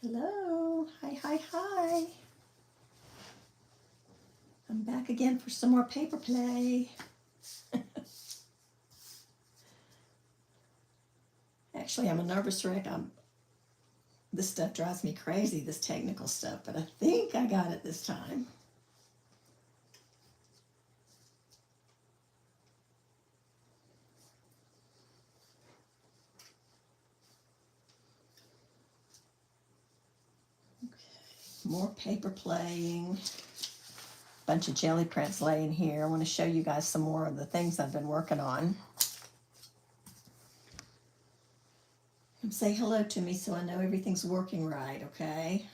Hello, hi. I'm back again for some more paper play. Actually, I'm a nervous wreck. This stuff drives me crazy, this technical stuff, but I think I got it this time. Okay, more paper playing. Bunch of jelly prints laying here. I want to show you guys some more of the things I've been working on. And say hello to me so I know everything's working right, okay?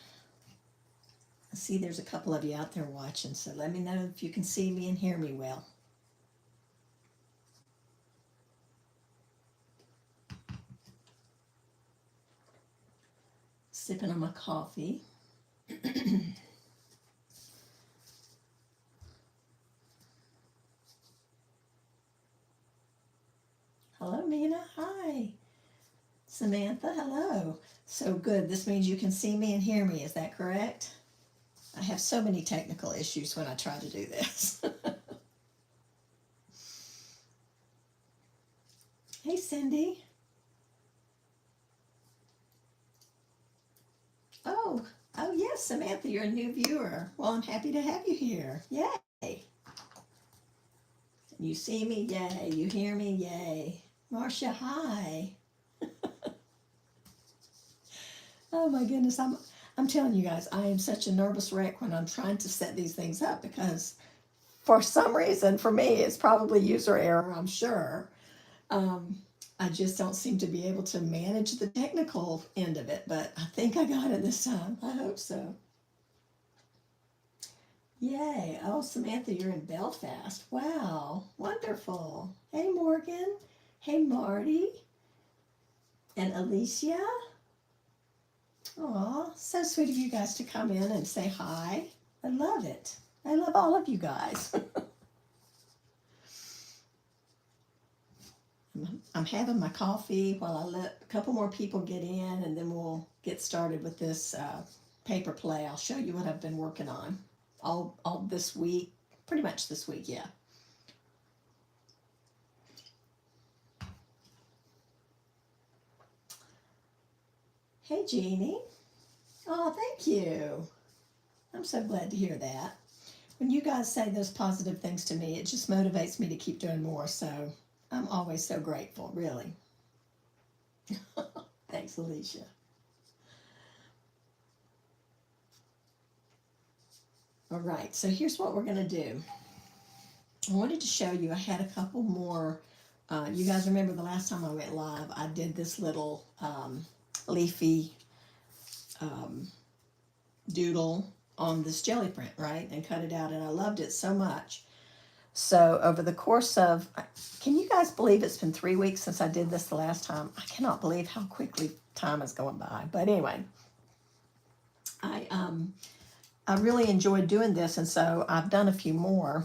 I see there's a couple of you out there watching, so let me know if you can see me and hear me well. Sipping on my coffee. Hello, Mina. Hi. Samantha, hello. So good. This means you can see me and hear me. Is that correct? I have so many technical issues when I try to do this. Hey, Cindy. Oh, yes, Samantha, you're a new viewer. Well, I'm happy to have you here. Yay. You see me? Yay. You hear me? Yay. Marcia, hi. Oh my goodness, I'm telling you guys, I am such a nervous wreck when I'm trying to set these things up because for some reason, for me, it's probably user error, I'm sure. Um, I just don't seem to be able to manage the technical end of it, but I think I got it this time. I hope so. Yay. Oh, Samantha, you're in Belfast. Wow. Wonderful. Hey, Morgan. Hey, Marty. And Alicia. Aw, so sweet of you guys to come in and say hi. I love it. I love all of you guys. I'm having my coffee while I let a couple more people get in, and then we'll get started with this paper play. I'll show you what I've been working on all this week, pretty much this week, yeah. Hey, Jeannie. Oh, thank you. I'm so glad to hear that. When you guys say those positive things to me, it just motivates me to keep doing more. So I'm always so grateful, really. Thanks, Alicia. All right, so here's what we're going to do. I wanted to show you, I had a couple more. You guys remember the last time I went live, I did this little leafy doodle on this jelly print, right? And cut it out, and I loved it so much. So over the course of, can you guys believe it's been 3 weeks since I did this the last time? I cannot believe how quickly time is going by. But anyway, I really enjoyed doing this, and so I've done a few more.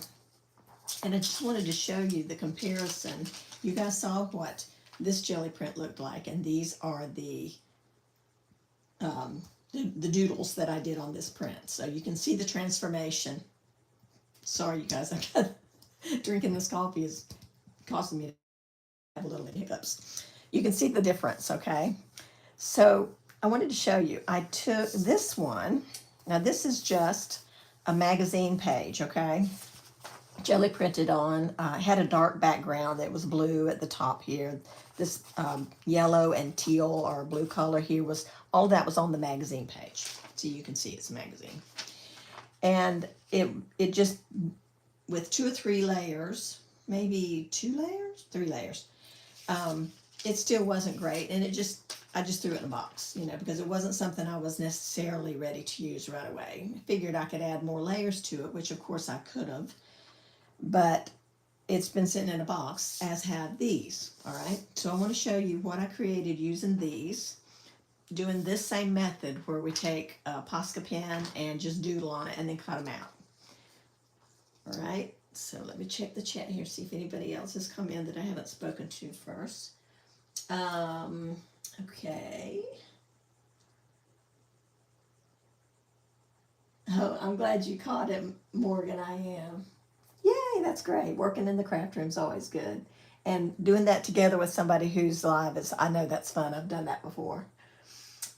And I just wanted to show you the comparison. You guys saw what this jelly print looked like, and these are the doodles that I did on this print. So you can see the transformation. Sorry, you guys, drinking this coffee is causing me to have a little hiccups. You can see the difference, okay? So I wanted to show you. I took this one. Now this is just a magazine page, okay? Jelly printed on, had a dark background that was blue at the top here. This yellow and teal or blue color here was, all that was on the magazine page. So you can see it's a magazine. And it just, with 2 or 3 layers, maybe 2 layers, 3 layers, it still wasn't great. And I just threw it in a box, because it wasn't something I was necessarily ready to use right away. I figured I could add more layers to it, which of course I could have. But it's been sitting in a box, as have these, all right? So I want to show you what I created using these, doing this same method where we take a Posca pen and just doodle on it and then cut them out. All right, so let me check the chat here, see if anybody else has come in that I haven't spoken to first. Okay. Oh, I'm glad you caught it, Morgan. I am. Yay, that's great. Working in the craft room is always good. And doing that together with somebody who's live is, I know that's fun. I've done that before.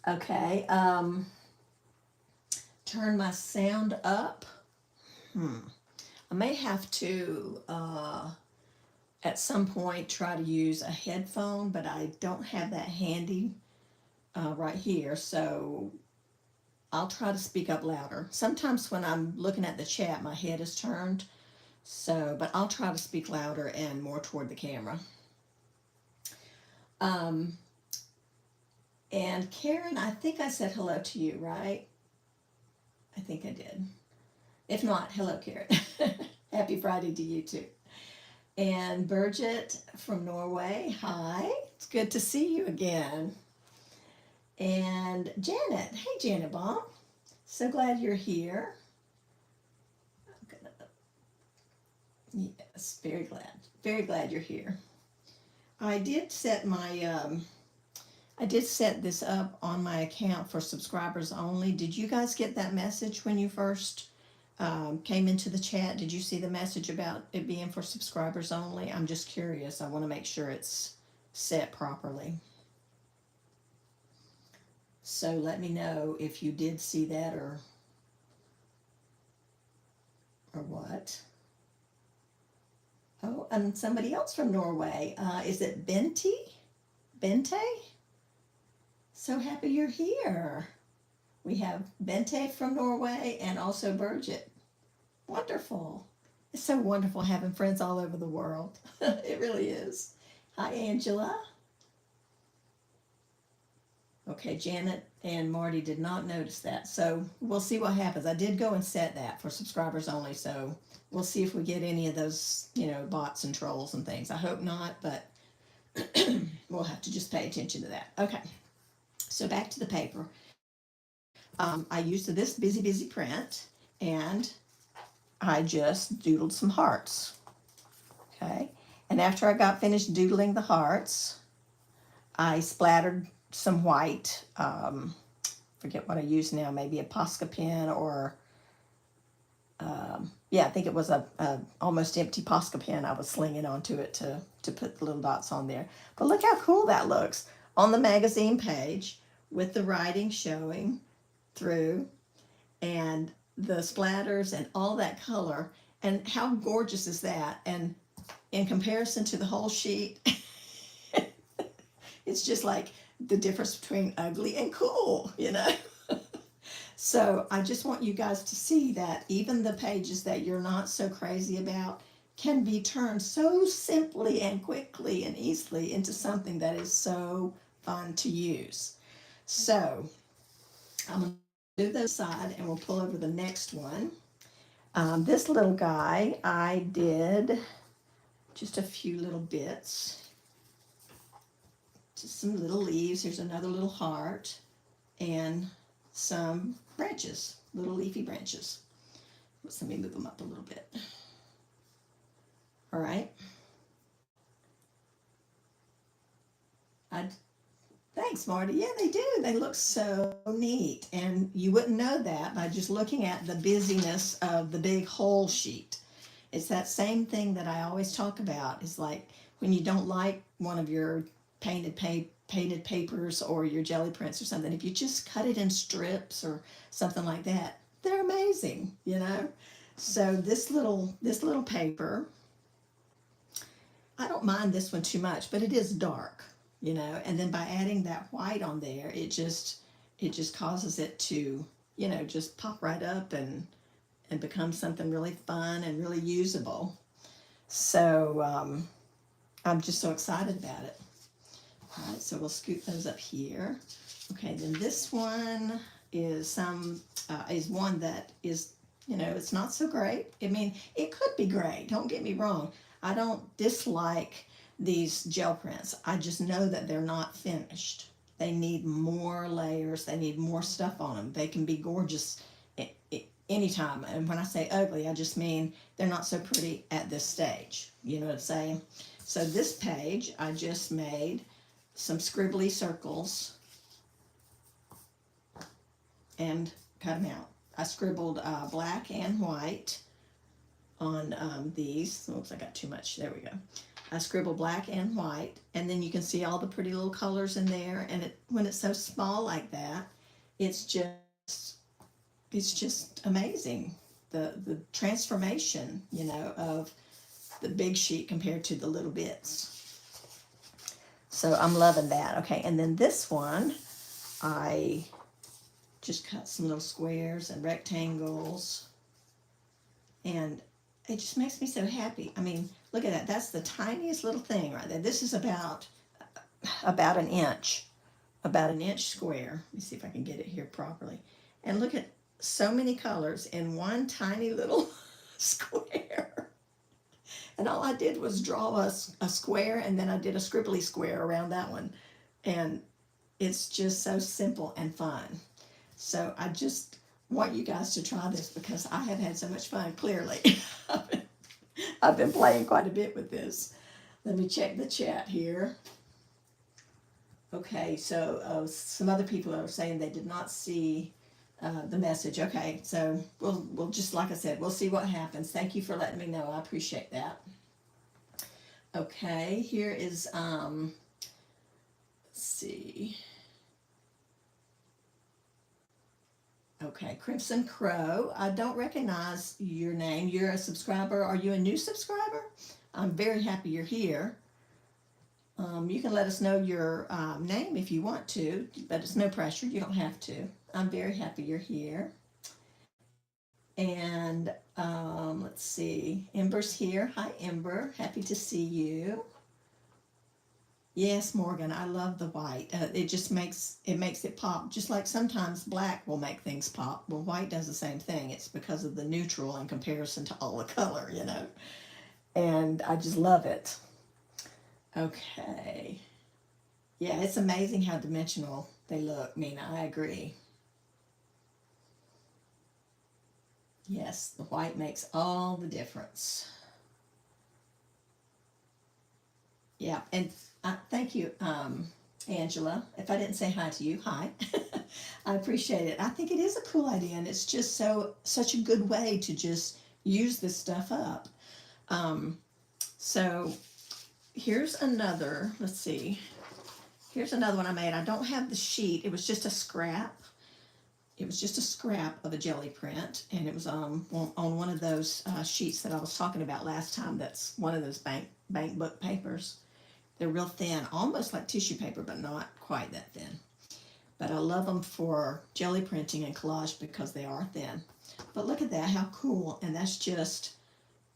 Okay. Turn my sound up. I may have to, at some point, try to use a headphone, but I don't have that handy right here. So I'll try to speak up louder. Sometimes when I'm looking at the chat, my head is turned. So, but I'll try to speak louder and more toward the camera. And Karen, I think I said hello to you, right? I think I did. If not, hello, Karen. Happy Friday to you too. And Birgit from Norway, hi. It's good to see you again. And Janet, hey Janet Baum. So glad you're here. Yes, very glad you're here. I did set my, I did set this up on my account for subscribers only. Did you guys get that message when you first came into the chat? Did you see the message about it being for subscribers only? I'm just curious. I want to make sure it's set properly. So let me know if you did see that or what. Oh, and somebody else from Norway. Is it Bente? Bente? So happy you're here. We have Bente from Norway and also Birgit. Wonderful. It's so wonderful having friends all over the world. It really is. Hi, Angela. Okay, Janet and Marty did not notice that. So we'll see what happens. I did go and set that for subscribers only. So we'll see if we get any of those, you know, bots and trolls and things. I hope not, but we'll have to just pay attention to that. Okay. So back to the paper. I used this busy print and I just doodled some hearts. Okay. And after I got finished doodling the hearts, I splattered some white, forget what I used now, maybe a Posca pen or, yeah, I think it was a almost empty Posca pen I was slinging onto it to put the little dots on there. But look how cool that looks on the magazine page with the writing showing through and the splatters and all that color. And how gorgeous is that? And in comparison to the whole sheet, it's just like the difference between ugly and cool, you know? So I just want you guys to see that even the pages that you're not so crazy about can be turned so simply and quickly and easily into something that is so fun to use. So I'm going to move those aside and we'll pull over the next one. This little guy, I did just a few little bits. Just some little leaves. Here's another little heart and some branches, little leafy branches. Let me move them up a little bit. All right. Thanks, Marty. Yeah, they do. They look so neat. And you wouldn't know that by just looking at the busyness of the big whole sheet. It's that same thing that I always talk about. It's like when you don't like one of your painted papers or your jelly prints or something, if you just cut it in strips or something like that, they're amazing, you know? So this little paper, I don't mind this one too much, but it is dark, you know, and then by adding that white on there, it just causes it to, you know, just pop right up and become something really fun and really usable. So I'm just so excited about it. All right, so we'll scoop those up here. Okay, then this one is one that is, you know, it's not so great. I mean, it could be great, don't get me wrong. I don't dislike these gel prints. I just know that they're not finished. They need more layers. They need more stuff on them. They can be gorgeous anytime. And when I say ugly, I just mean they're not so pretty at this stage. You know what I'm saying? So this page, I just made some scribbly circles and cut them out. I scribbled black and white on these. Oops, I got too much. There we go. I scribbled black and white, and then you can see all the pretty little colors in there. And when it's so small like that, it's just amazing. The transformation, of the big sheet compared to the little bits. So I'm loving that. Okay, and then this one, I just cut some little squares and rectangles, and it just makes me so happy. I mean, look at that. That's the tiniest little thing right there. This is about an inch square. Let me see if I can get it here properly. And look at so many colors in one tiny little square. And all I did was draw a square, and then I did a scribbly square around that one. And it's just so simple and fun. So I just want you guys to try this because I have had so much fun, clearly. I've been playing quite a bit with this. Let me check the chat here. Okay, so some other people are saying they did not see the message. Okay, so we'll just, like I said, we'll see what happens. Thank you for letting me know. I appreciate that. Okay, here is, let's see. Okay, Crimson Crow. I don't recognize your name. You're a subscriber. Are you a new subscriber? I'm very happy you're here. You can let us know your name if you want to, but it's no pressure. You don't have to. I'm very happy you're here. And let's see. Ember's here. Hi, Ember. Happy to see you. Yes, Morgan, I love the white. It just makes it pop. Just like sometimes black will make things pop. Well, white does the same thing. It's because of the neutral in comparison to all the color, And I just love it. Okay. Yeah, it's amazing how dimensional they look, Mina. I agree. Yes, the white makes all the difference. Yeah, and thank you, Angela. If I didn't say hi to you, hi. I appreciate it. I think it is a cool idea, and it's just such a good way to just use this stuff up. So here's another, let's see. Here's another one I made. I don't have the sheet. It was just a scrap. It was just a scrap of a jelly print, and it was on one of those sheets that I was talking about last time. That's one of those bank book papers. They're real thin, almost like tissue paper, but not quite that thin. But I love them for jelly printing and collage because they are thin. But look at that, how cool. And that's just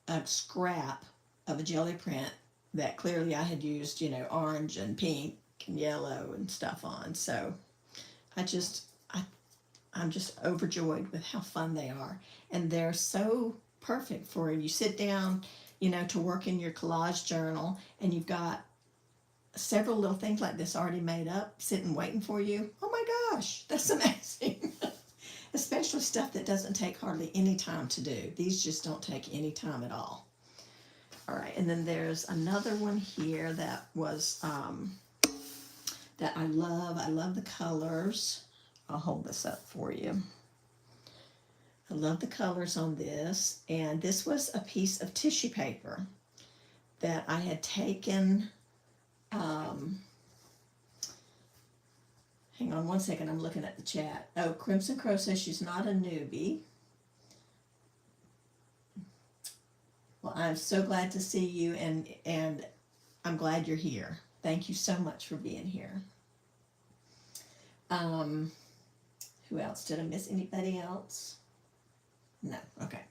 a scrap of a jelly print that clearly I had used, orange and pink and yellow and stuff on. So I'm just overjoyed with how fun they are. And they're so perfect for you sit down, to work in your collage journal, and you've got several little things like this already made up, sitting waiting for you. Oh my gosh, that's amazing. Especially stuff that doesn't take hardly any time to do. These just don't take any time at all. All right, and then there's another one here that was, that I love. I love the colors. I'll hold this up for you. I love the colors on this. And this was a piece of tissue paper that I had taken, hang on one second, I'm looking at the chat. Oh, Crimson Crow says she's not a newbie. Well, I'm so glad to see you, and I'm glad you're here. Thank you so much for being here. Who else? Did I miss anybody else? No, okay.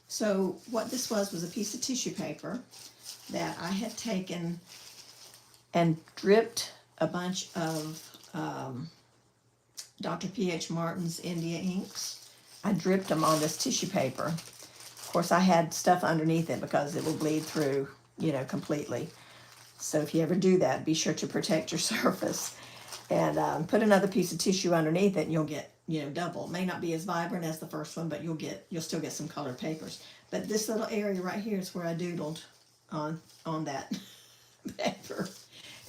So what this was a piece of tissue paper that I had taken and dripped a bunch of Dr. P.H. Martin's India inks. I dripped them on this tissue paper. Of course, I had stuff underneath it because it will bleed through, completely. So if you ever do that, be sure to protect your surface. And put another piece of tissue underneath it, and you'll get, double. It may not be as vibrant as the first one, but you'll still get some colored papers. But this little area right here is where I doodled on that paper.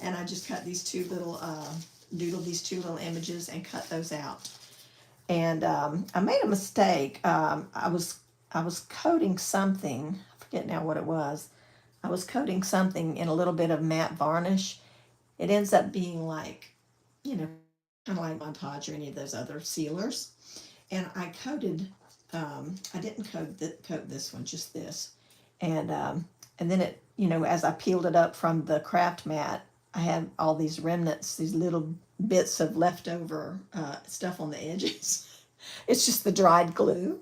And I just cut these two little, doodled these two little images and cut those out. And I made a mistake. I was coating something. I forget now what it was. I was coating something in a little bit of matte varnish. It ends up being like, you know, kind of like Montage or any of those other sealers. And I coated, I didn't coat this one, just this. And then it, you know, as I peeled it up from the craft mat, I had all these remnants, these little bits of leftover stuff on the edges. It's just the dried glue.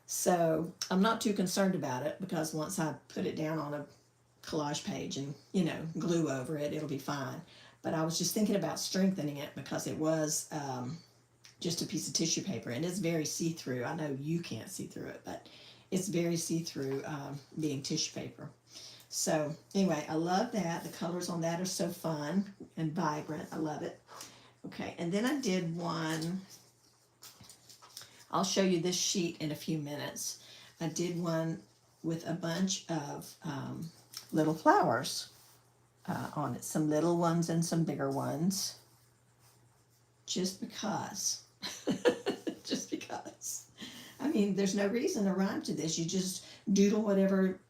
So I'm not too concerned about it because once I put it down on a collage page and, you know, glue over it, it'll be fine. But I was just thinking about strengthening it because it was just a piece of tissue paper, and it's very see-through. I know you can't see through it, but it's very see-through being tissue paper. So anyway, I love that. The colors on that are so fun and vibrant. I love it. Okay, and then I did one. I'll show you this sheet in a few minutes. I did one with a bunch of little flowers on it. Some little ones and some bigger ones. Just because. Just because. I mean, there's no reason to rhyme to this. You just doodle whatever,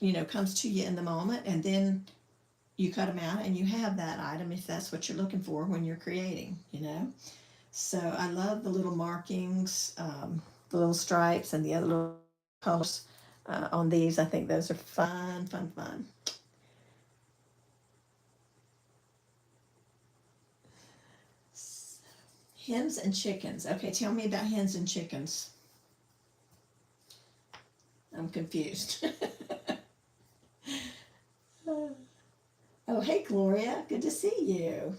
you know, comes to you in the moment, and then you cut them out and you have that item if that's what you're looking for when you're creating, you know. So I love the little markings, the little stripes and the other little colors on these. I think those are fun, fun, fun. Hens and chickens. Okay, tell me about hens and chickens. I'm confused. Oh, hey, Gloria. Good to see you.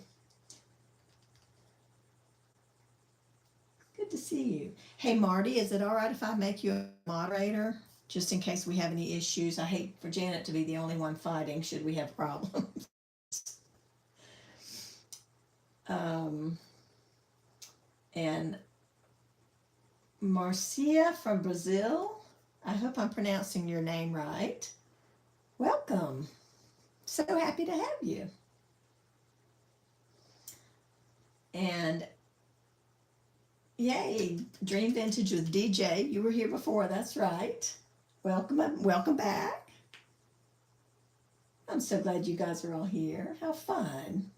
Good to see you. Hey, Marty, is it all right if I make you a moderator? Just in case we have any issues. I hate for Janet to be the only one fighting should we have problems. And Marcia from Brazil, I hope I'm pronouncing your name right. Welcome. So happy to have you. And yay, Dream Vintage with DJ. You were here before, that's right. Welcome back. I'm so glad you guys are all here. How fun.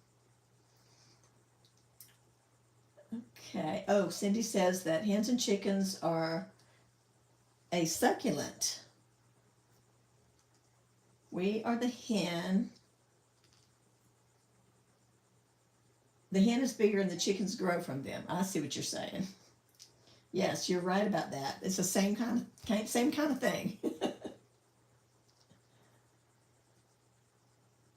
Okay. Oh, Cindy says that hens and chickens are a succulent. We are the hen. The hen is bigger and the chickens grow from them. I see what you're saying. Yes, you're right about that. It's the same kind of thing.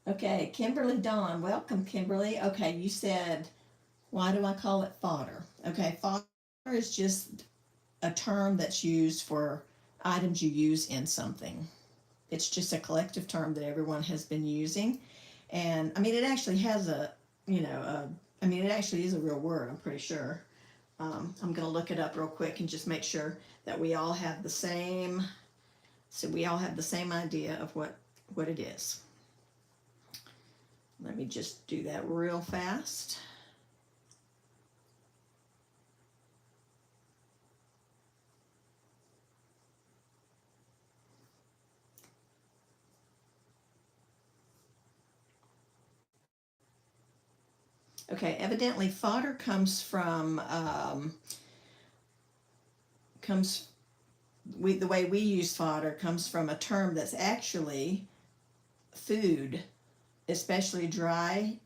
Okay, Kimberly Dawn. Welcome, Kimberly. Okay, you said, why do I call it fodder? Okay, fodder is just a term that's used for items you use in something. It's just a collective term that everyone has been using. And I mean, it actually has a, you know, it actually is a real word, I'm pretty sure. I'm going to look it up real quick and just make sure that we all have the same, so we all have the same idea of what it is. Let me just do that real fast. Okay, evidently fodder comes from, the way we use fodder comes from a term that's actually food, especially dried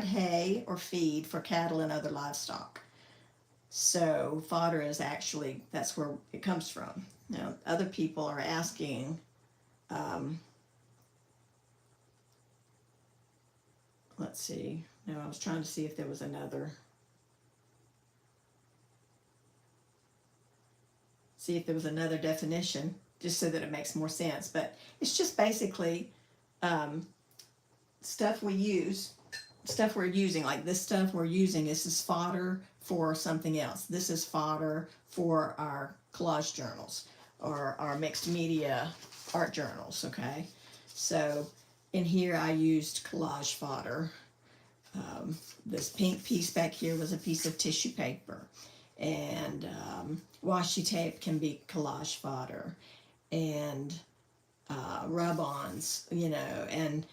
hay or feed for cattle and other livestock. So fodder is actually, that's where it comes from. Now, other people are asking, let's see. No, I was trying to see if there was another. See if there was another definition, just so that it makes more sense. But it's just basically stuff we're using. Like this stuff we're using, this is fodder for something else. This is fodder for our collage journals or our mixed media art journals, okay? So in here I used collage fodder. This pink piece back here was a piece of tissue paper. and washi tape can be collage fodder, and rub-ons, you know, and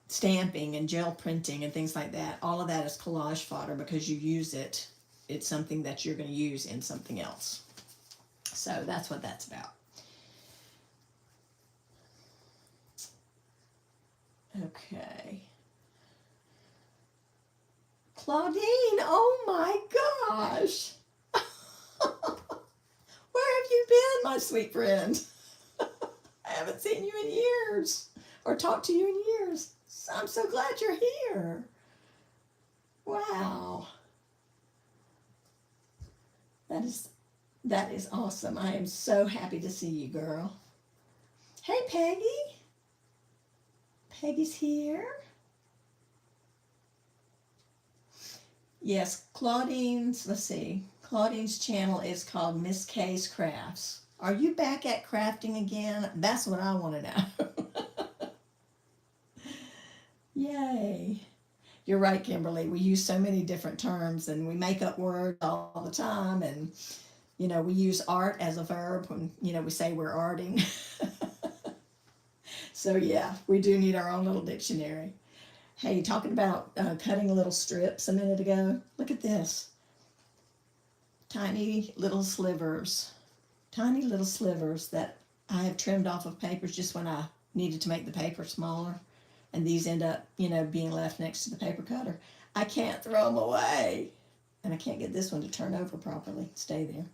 stamping and gel printing and things like that. All of that is collage fodder because you use it. It's something that you're going to use in something else. So that's what that's about. Okay. Claudine, oh my gosh. Where have you been, my sweet friend? I haven't seen you in years or talked to you in years. I'm so glad you're here. Wow. That is awesome. I am so happy to see you, girl. Hey, Peggy. Peggy's here. Yes, Claudine's, let's see. Claudine's channel is called Miss K's Crafts. Are you back at crafting again? That's what I want to know. Yay. You're right, Kimberly. We use so many different terms and we make up words all the time. And, you know, we use art as a verb when, you know, we say we're arting. So, yeah, we do need our own little dictionary. Hey, talking about cutting little strips a minute ago. Look at this. Tiny little slivers. Tiny little slivers that I have trimmed off of papers just when I needed to make the paper smaller. And these end up, you know, being left next to the paper cutter. I can't throw them away. And I can't get this one to turn over properly. Stay there.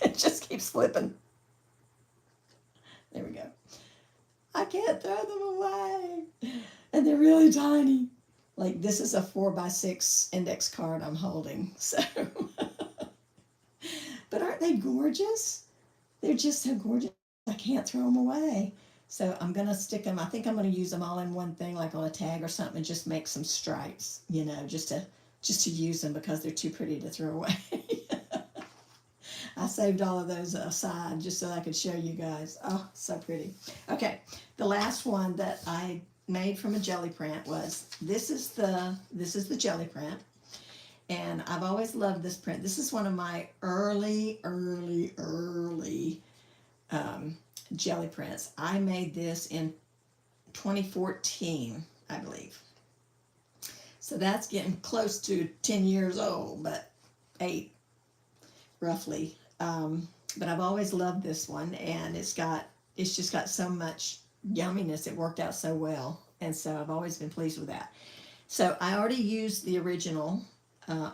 It just keeps flipping. There we go. I can't throw them away. And they're really tiny. Like this is a 4x6 index card I'm holding. So, but aren't they gorgeous? They're just so gorgeous. I can't throw them away. So I'm going to stick them. I think I'm going to use them all in one thing, like on a tag or something, and just make some stripes, you know, just to use them because they're too pretty to throw away. I saved all of those aside just so I could show you guys. Oh, so pretty. Okay, the last one that I made from a jelly print was this is the jelly print, and I've always loved this print. This is one of my early jelly prints. I made this in 2014, I believe. So that's getting close to 10 years old, but 8 roughly. But I've always loved this one, and it's just got so much yumminess. It worked out so well, and so I've always been pleased with that. So I already used the original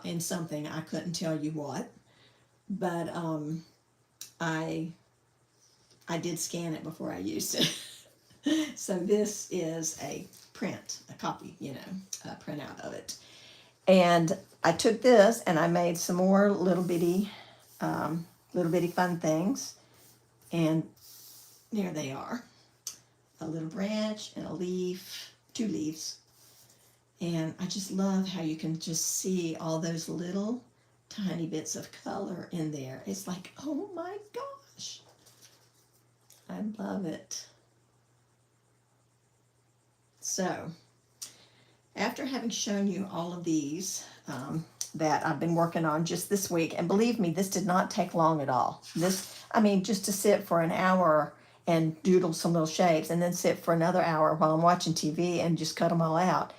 in something. I couldn't tell you what, but I did scan it before I used it. So this is a print, a copy, you know, a printout of it. And I took this and I made some more little bitty fun things. And there they are. A little branch and a leaf, 2 leaves. And I just love how you can just see all those little tiny bits of color in there. It's like, oh my gosh. I love it. So, after having shown you all of these that I've been working on just this week, and believe me, this did not take long at all. I mean, just to sit for an hour and doodle some little shapes, and then sit for another hour while I'm watching TV and just cut them all out.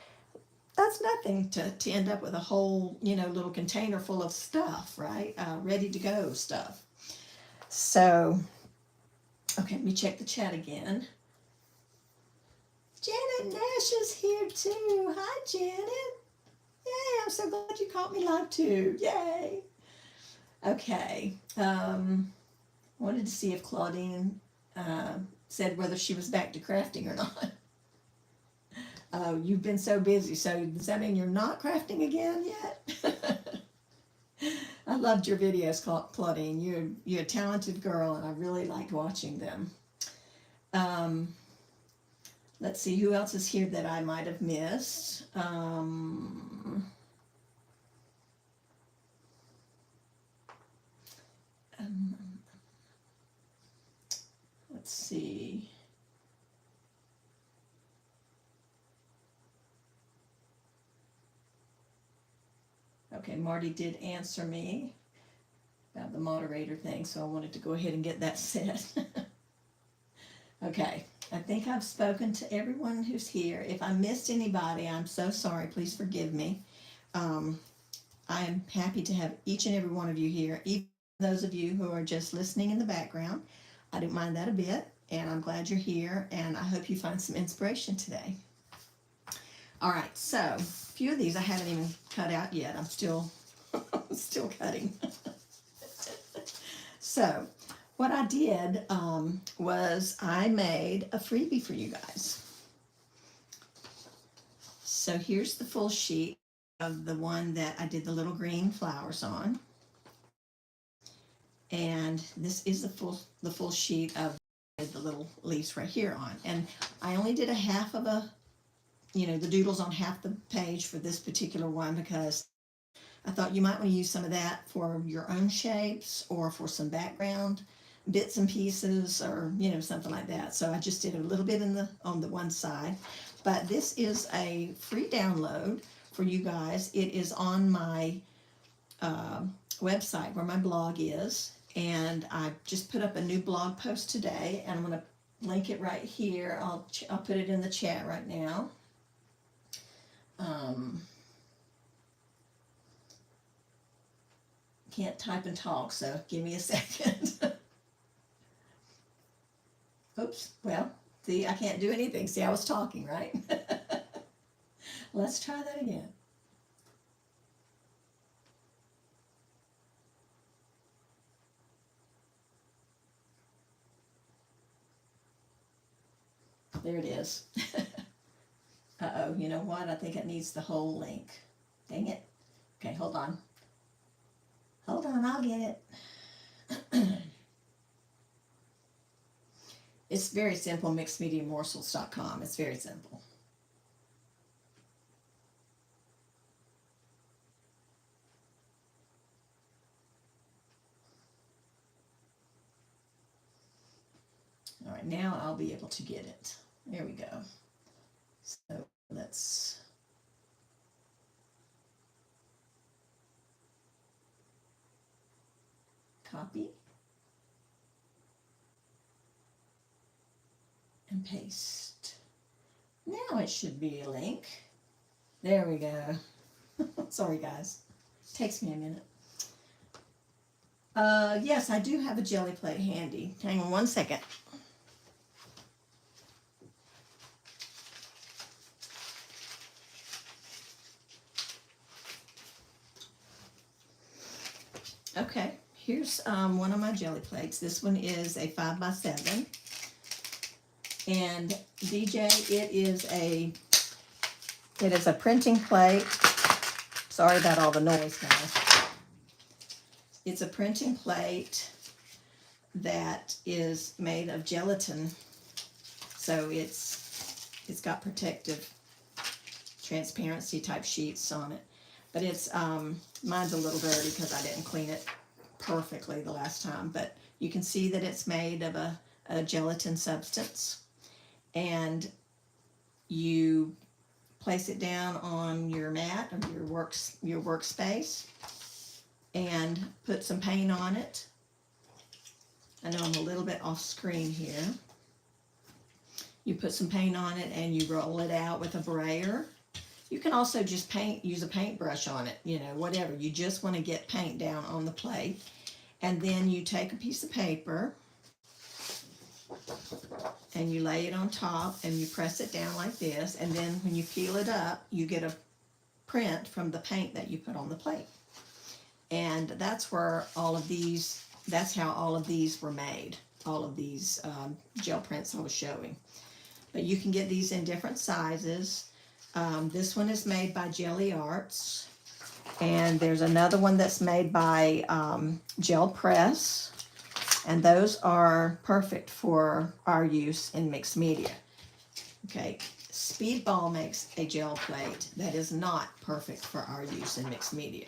That's nothing to end up with a whole, you know, little container full of stuff, right? Ready to go stuff. So, okay, let me check the chat again. Janet Nash is here too. Hi, Janet. Yay, I'm so glad you caught me live too. Yay. Okay. Wanted to see if Claudine said whether she was back to crafting or not. Oh, you've been so busy. So does that mean you're not crafting again yet? I loved your videos, Claudine. You're a talented girl, and I really liked watching them. Let's see, who else is here that I might have missed? Let's see. Okay, Marty did answer me about the moderator thing, so I wanted to go ahead and get that set. Okay, I think I've spoken to everyone who's here. If I missed anybody, I'm so sorry. Please forgive me. I am happy to have each and every one of you here, even those of you who are just listening in the background. I don't mind that a bit, and I'm glad you're here, and I hope you find some inspiration today. All right, so a few of these I haven't even cut out yet. I'm still cutting. So what I did was I made a freebie for you guys. So here's the full sheet of the one that I did the little green flowers on. And this is the full sheet of the little leaves right here on. And I only did a half of the doodles on half the page for this particular one because I thought you might want to use some of that for your own shapes or for some background bits and pieces or something like that. So I just did a little bit on the one side. But this is a free download for you guys. It is on my website where my blog is, and I just put up a new blog post today, and I'm going to link it right here. I'll put it in the chat right now. Can't type and talk, so give me a second. Oops, well, see, I can't do anything. See, I was talking, right? Let's try that again. There it is. Uh-oh, you know what? I think it needs the whole link. Dang it. Okay, hold on. Hold on, I'll get it. It's very simple, mixedmediamorsels.com. It's very simple. All right, now I'll be able to get it. There we go. So let's copy and paste. Now it should be a link. There we go. Sorry guys, takes me a minute. Yes, I do have a jelly plate handy. Hang on one second. Okay, here's one of my jelly plates. This one is a 5x7. And DJ, it is a printing plate. Sorry about all the noise, guys. It's a printing plate that is made of gelatin. So it's got protective transparency type sheets on it. But it's mine's a little dirty because I didn't clean it perfectly the last time. But you can see that it's made of a gelatin substance. And you place it down on your mat or your workspace and put some paint on it. I know I'm a little bit off screen here. You put some paint on it and you roll it out with a brayer. You can also just use a paintbrush on it, whatever. You just want to get paint down on the plate. And then you take a piece of paper and you lay it on top and you press it down like this, and then when you peel it up you get a print from the paint that you put on the plate. And that's how all of these were made, all of these gel prints I was showing. But you can get these in different sizes. This one is made by Jelly Arts, and there's another one that's made by Gel Press. And those are perfect for our use in mixed media. Okay, Speedball makes a gel plate that is not perfect for our use in mixed media.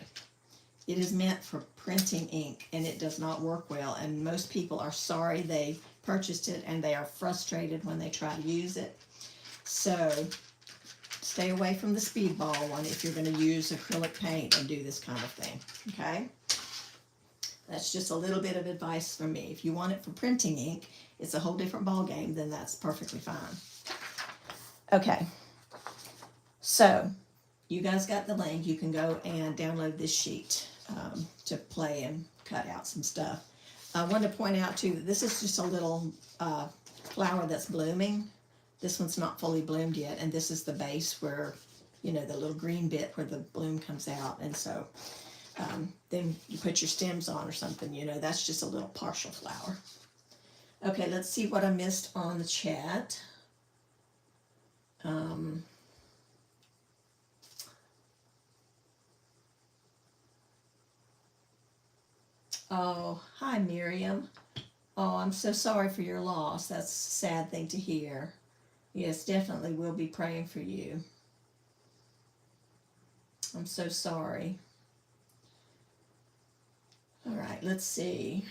It is meant for printing ink, and it does not work well. And most people are sorry they purchased it, and they are frustrated when they try to use it. So stay away from the speedball one if you're going to use acrylic paint and do this kind of thing, okay? That's just a little bit of advice from me. If you want it for printing ink, it's a whole different ball game, then that's perfectly fine. Okay, so you guys got the link. You can go and download this sheet to play and cut out some stuff. I want to point out too that this is just a little flower that's blooming. This one's not fully bloomed yet, and this is the base where, you know, the little green bit where the bloom comes out. And so then you put your stems on or something, you know, that's just a little partial flower. Okay, let's see what I missed on the chat. Oh, hi Miriam. Oh, I'm so sorry for your loss. That's a sad thing to hear. Yes, definitely we'll be praying for you. I'm so sorry. All right, let's see.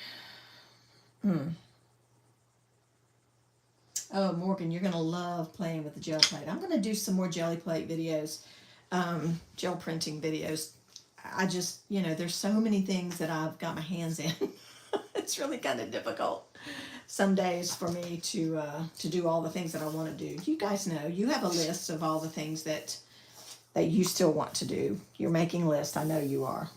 Oh, Morgan, you're going to love playing with the gel plate. I'm going to do some more jelly plate videos, gel printing videos. I just, you know, there's so many things that I've got my hands in. It's really kind of difficult some days for me to do all the things that I want to do. You guys know, you have a list of all the things that you still want to do. You're making lists. I know you are.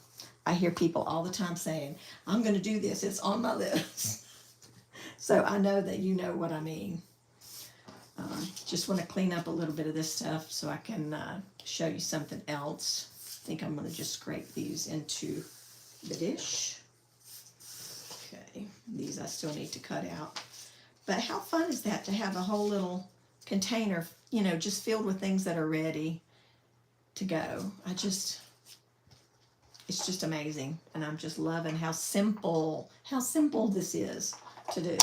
I hear people all the time saying, I'm going to do this. It's on my list. So I know that you know what I mean. Just want to clean up a little bit of this stuff so I can show you something else. I think I'm going to just scrape these into the dish. Okay, these I still need to cut out. But how fun is that to have a whole little container, you know, just filled with things that are ready to go. It's just amazing. And I'm just loving how simple this is to do.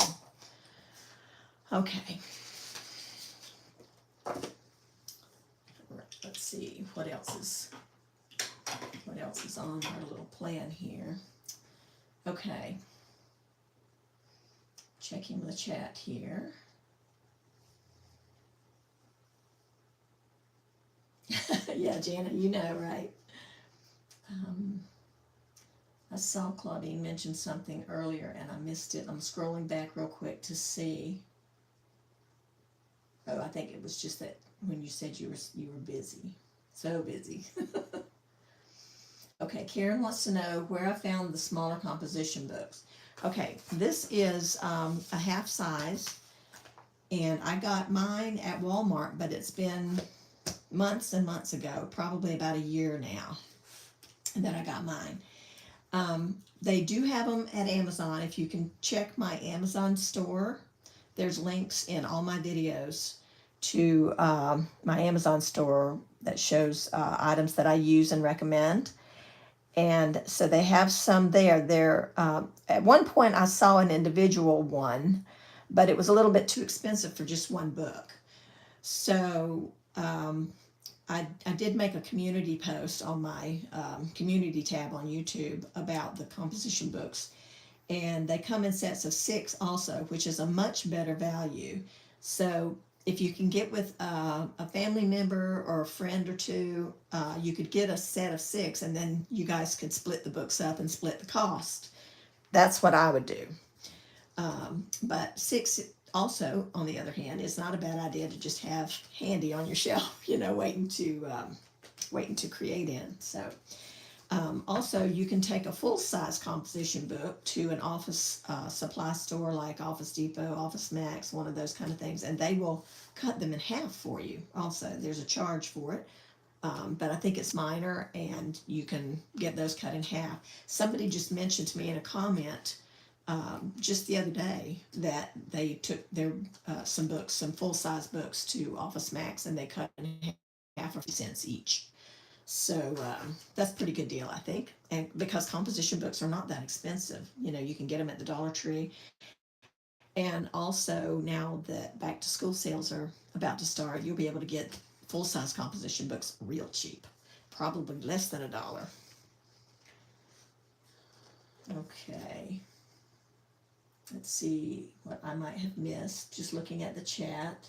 Okay. All right, let's see what else is on our little plan here. Okay. Checking the chat here. Yeah, Janet, you know, right? I saw Claudine mention something earlier and I missed it. I'm scrolling back real quick to see. Oh, I think it was just that when you said you were busy. So busy. Okay, Karen wants to know where I found the smaller composition books. Okay, this is a half size, and I got mine at Walmart, but it's been months and months ago, probably about a year now that I got mine. They do have them at Amazon. If you can check my Amazon store, there's links in all my videos to my Amazon store that shows items that I use and recommend. And so they have some there. At one point I saw an individual one, but it was a little bit too expensive for just one book. So I did make a community post on my community tab on YouTube about the composition books. And they come in sets of 6 also, which is a much better value. So if you can get with a family member or a friend or two, you could get a set of 6 and then you guys could split the books up and split the cost. That's what I would do. But 6 also, on the other hand, is not a bad idea to just have handy on your shelf, you know, waiting to create in. So also, you can take a full-size composition book to an office supply store like Office Depot, Office Max, one of those kind of things, and they will cut them in half for you. Also, there's a charge for it, but I think it's minor, and you can get those cut in half. Somebody just mentioned to me in a comment just the other day that they took their some full-size books to Office Max, and they cut in half for 50 cents each. So that's a pretty good deal, I think. And because composition books are not that expensive, you know, you can get them at the Dollar Tree. And also now that back to school sales are about to start, you'll be able to get full-size composition books real cheap, probably less than $1. Okay. Let's see what I might have missed just looking at the chat.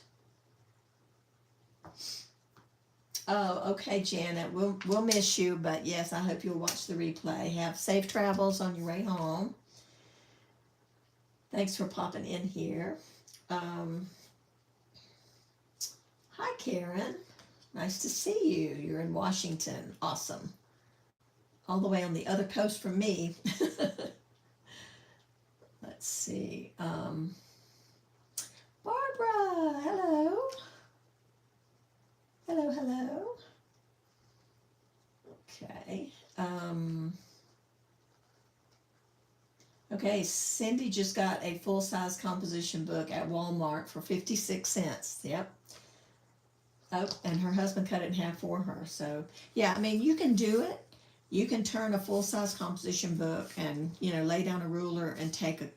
Oh, okay, Janet. We'll miss you, but yes, I hope you'll watch the replay. Have safe travels on your way home. Thanks for popping in here. Um, Hi, Karen. Nice to see you. You're in Washington. Awesome. All the way on the other coast from me. Let's see. Barbara, hello. Hello, hello. Okay. Okay, Cindy just got a full-size composition book at Walmart for 56 cents. Yep. Oh, and her husband cut it in half for her. So, yeah, I mean, you can do it. You can turn a full-size composition book and, lay down a ruler and take a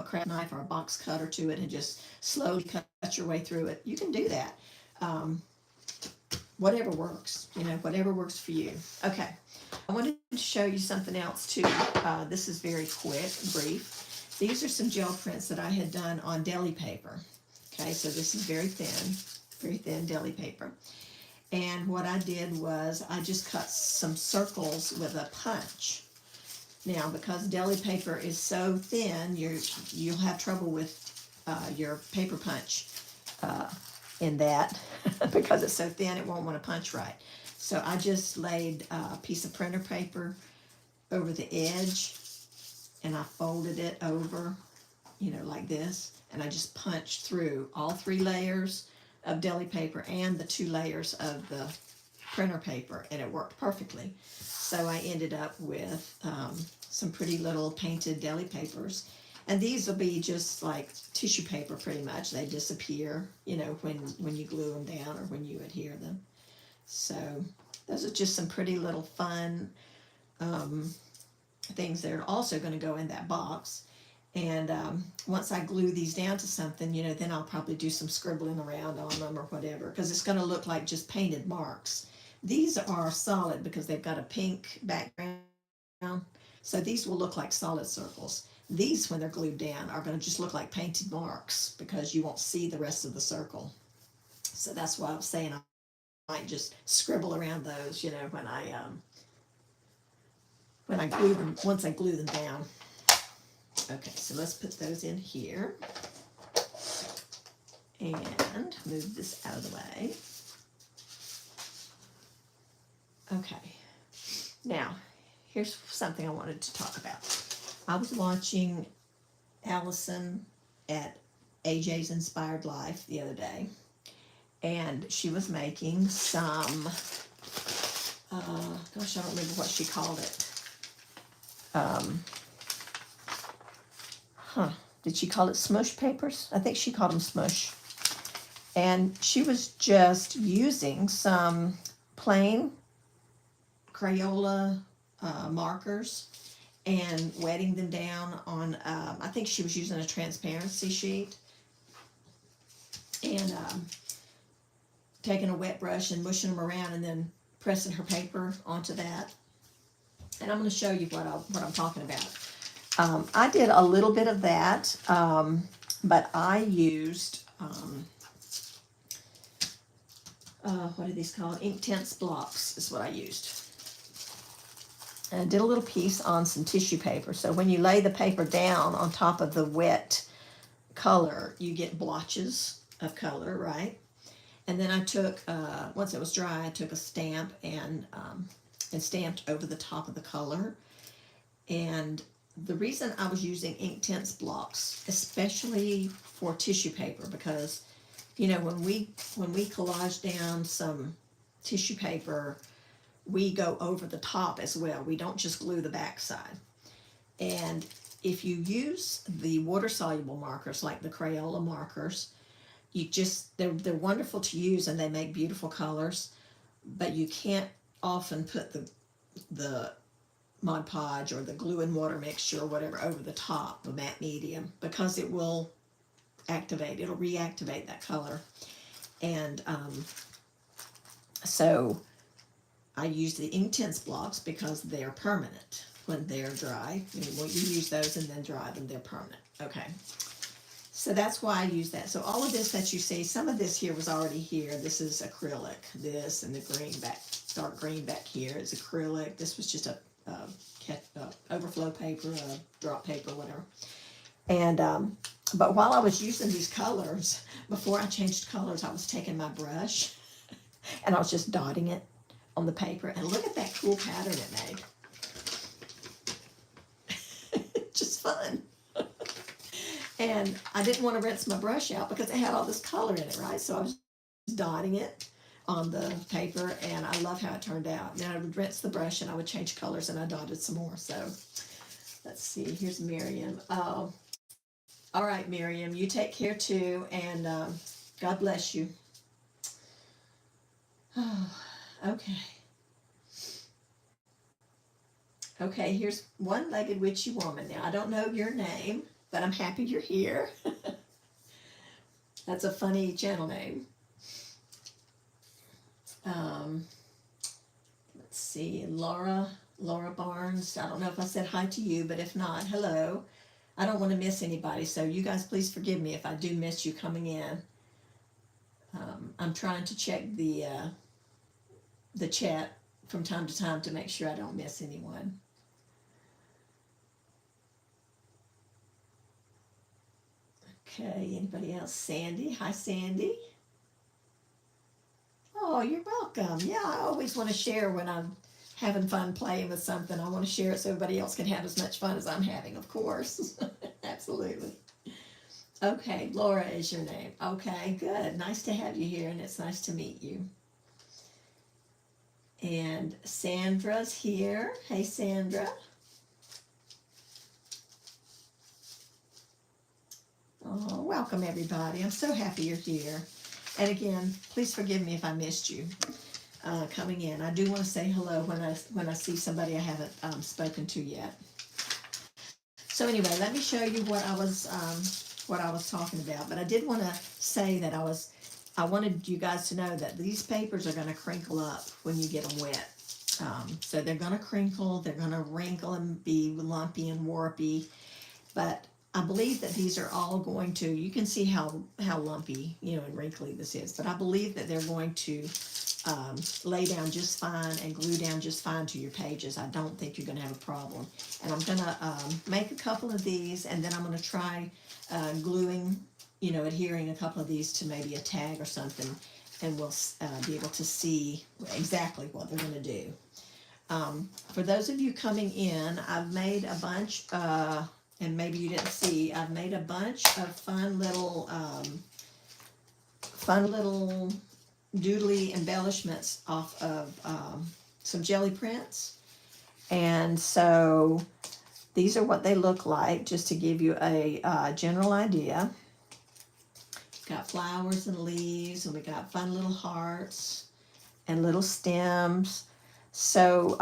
craft knife or a box cutter to it and just slowly cut your way through it. You can do that. Whatever works, whatever works for you. Okay, I wanted to show you something else too. This is very quick, brief. These are some gel prints that I had done on deli paper. Okay, so this is very thin deli paper. And what I did was I just cut some circles with a punch. Now, because deli paper is so thin, you'll have trouble with your paper punch in that because it's so thin it won't want to punch right. So I just laid a piece of printer paper over the edge and I folded it over, like this, and I just punched through all 3 layers of deli paper and the 2 layers of the printer paper, and it worked perfectly. So I ended up with some pretty little painted deli papers. And these will be just like tissue paper pretty much. They disappear, when you glue them down or when you adhere them. So those are just some pretty little fun things that are also going to go in that box. And once I glue these down to something, then I'll probably do some scribbling around on them or whatever, because it's going to look like just painted marks. These are solid because they've got a pink background. So these will look like solid circles. These, when they're glued down, are going to just look like painted marks because you won't see the rest of the circle. So that's why I was saying I might just scribble around those, when I glue them, once I glue them down. Okay, so let's put those in here and move this out of the way. Okay, now here's something I wanted to talk about. I was watching Allison at AJ's Inspired Life the other day, and she was making some, gosh, I don't remember what she called it. Did she call it smush papers? I think she called them smush. And she was just using some plain Crayola markers and wetting them down on, I think she was using a transparency sheet, and taking a wet brush and mushing them around and then pressing her paper onto that. And I'm going to show you what I'm talking about. I did a little bit of that, but I used, what are these called? Inktense blocks is what I used. And I did a little piece on some tissue paper. So when you lay the paper down on top of the wet color, you get blotches of color, right? And then I took, once it was dry, I took a stamp and stamped over the top of the color. And the reason I was using Inktense blocks, especially for tissue paper, because, when we collage down some tissue paper, we go over the top as well. We don't just glue the back side. And if you use the water-soluble markers, like the Crayola markers, they're wonderful to use and they make beautiful colors, but you can't often put the Mod Podge or the glue and water mixture or whatever over the top, the matte medium, because it will it'll reactivate that color. And so I use the Inktense blocks because they're permanent when they're dry. When you use those and then dry them, they're permanent. Okay. So that's why I use that. So all of this that you see, some of this here was already here. This is acrylic. This and the green back, dark green back here is acrylic. This was just a overflow paper, a drop paper, whatever. And but while I was using these colors, before I changed colors, I was taking my brush and I was just dotting it on the paper. And look at that cool pattern it made. Just fun. And I didn't want to rinse my brush out because it had all this color in it, right? So I was dotting it on the paper, and I love how it turned out. Then I would rinse the brush, and I would change colors, and I dotted some more. So let's see. Here's Miriam. Oh, all right, Miriam. You take care too, and God bless you. Oh, okay. Okay, here's One-Legged Witchy Woman. Now, I don't know your name, but I'm happy you're here. That's a funny channel name. Let's see, Laura Barnes. I don't know if I said hi to you, but if not, hello. I don't want to miss anybody, so you guys please forgive me if I do miss you coming in. I'm trying to check the chat from time to time to make sure I don't miss anyone. Okay, anybody else? Sandy. Hi, Sandy. Oh, you're welcome. Yeah, I always want to share when I'm having fun playing with something. I want to share it so everybody else can have as much fun as I'm having, of course. Absolutely. Okay, Laura is your name. Okay, good. Nice to have you here, and it's nice to meet you. And Sandra's here. Hey, Sandra. Oh, welcome everybody. I'm so happy you're here. And again, please forgive me if I missed you coming in. I do want to say hello when I see somebody I haven't spoken to yet. So anyway, let me show you what I was talking about. But I did want to say that I wanted you guys to know that these papers are going to crinkle up when you get them wet. So they're going to crinkle, they're going to wrinkle and be lumpy and warpy. But I believe that these are all going to, you can see how lumpy, and wrinkly this is, but I believe that they're going to lay down just fine and glue down just fine to your pages. I don't think you're going to have a problem. And I'm going to make a couple of these, and then I'm going to try gluing, adhering a couple of these to maybe a tag or something, and we'll be able to see exactly what they're going to do. For those of you coming in, I've made a bunch, and maybe you didn't see, I've made a bunch of fun little doodly embellishments off of some jelly prints. And so these are what they look like, just to give you a general idea. We've got flowers and leaves, and we got fun little hearts and little stems. So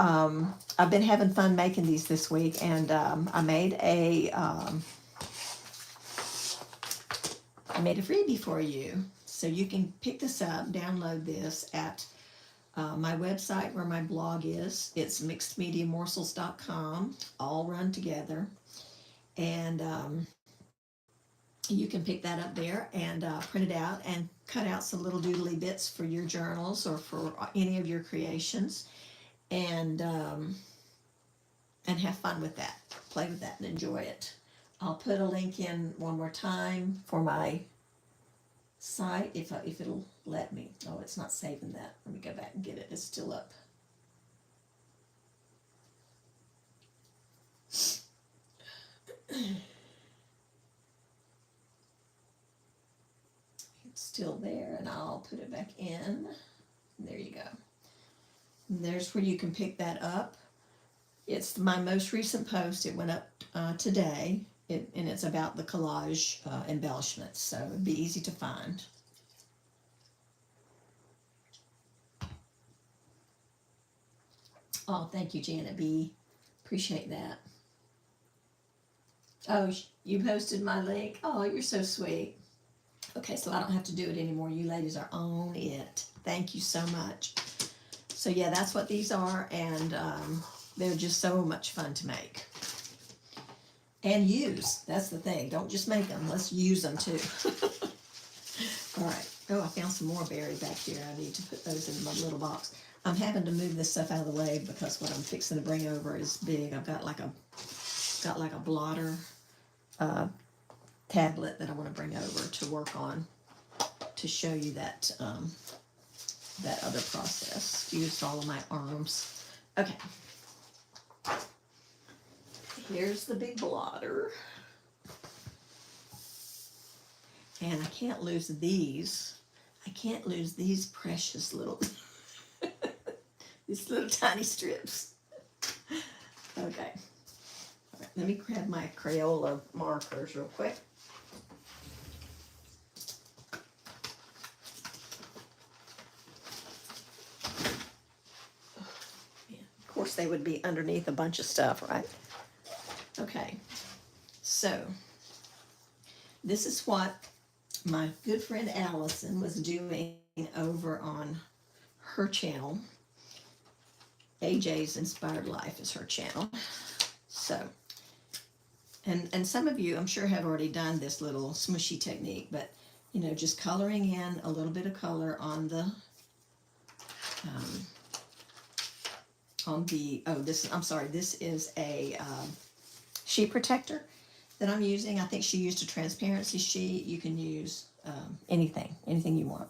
I've been having fun making these this week, and I made a freebie for you. So you can pick this up, download this at my website where my blog is. It's mixedmediamorsels.com, all run together. And you can pick that up there and print it out and cut out some little doodly bits for your journals or for any of your creations. And have fun with that. Play with that and enjoy it. I'll put a link in one more time for my site if it'll let me. Oh, it's not saving that. Let me go back and get it. It's still up. It's still there, and I'll put it back in. There you go. And there's where you can pick that up. It's my most recent post. It went up today, and it's about the collage embellishments, so it'd be easy to find. Oh, thank you, Janet B. Appreciate that. Oh, you posted my link? Oh, you're so sweet. Okay, so I don't have to do it anymore. You ladies are on it. Thank you so much. So yeah, that's what these are, and they're just so much fun to make. and use. That's the thing. Don't just make them. Let's use them too. All right. Oh, I found some more berries back here. I need to put those in my little box. I'm having to move this stuff out of the way because what I'm fixing to bring over is big. I've got like a blotter tablet that I want to bring over to work on to show you that that other process. Used all of my arms. Okay. Here's the big blotter. And I can't lose these. I can't lose these precious little, these little tiny strips. Okay. All right, let me grab my Crayola markers real quick. Of course, they would be underneath a bunch of stuff, right? Okay. So, this is what my good friend Allison was doing over on her channel. AJ's Inspired Life is her channel. So, and some of you I'm sure have already done this little smushy technique, but you know, just coloring in a little bit of color on the this is a sheet protector that I'm using. I think she used a transparency sheet. You can use anything you want.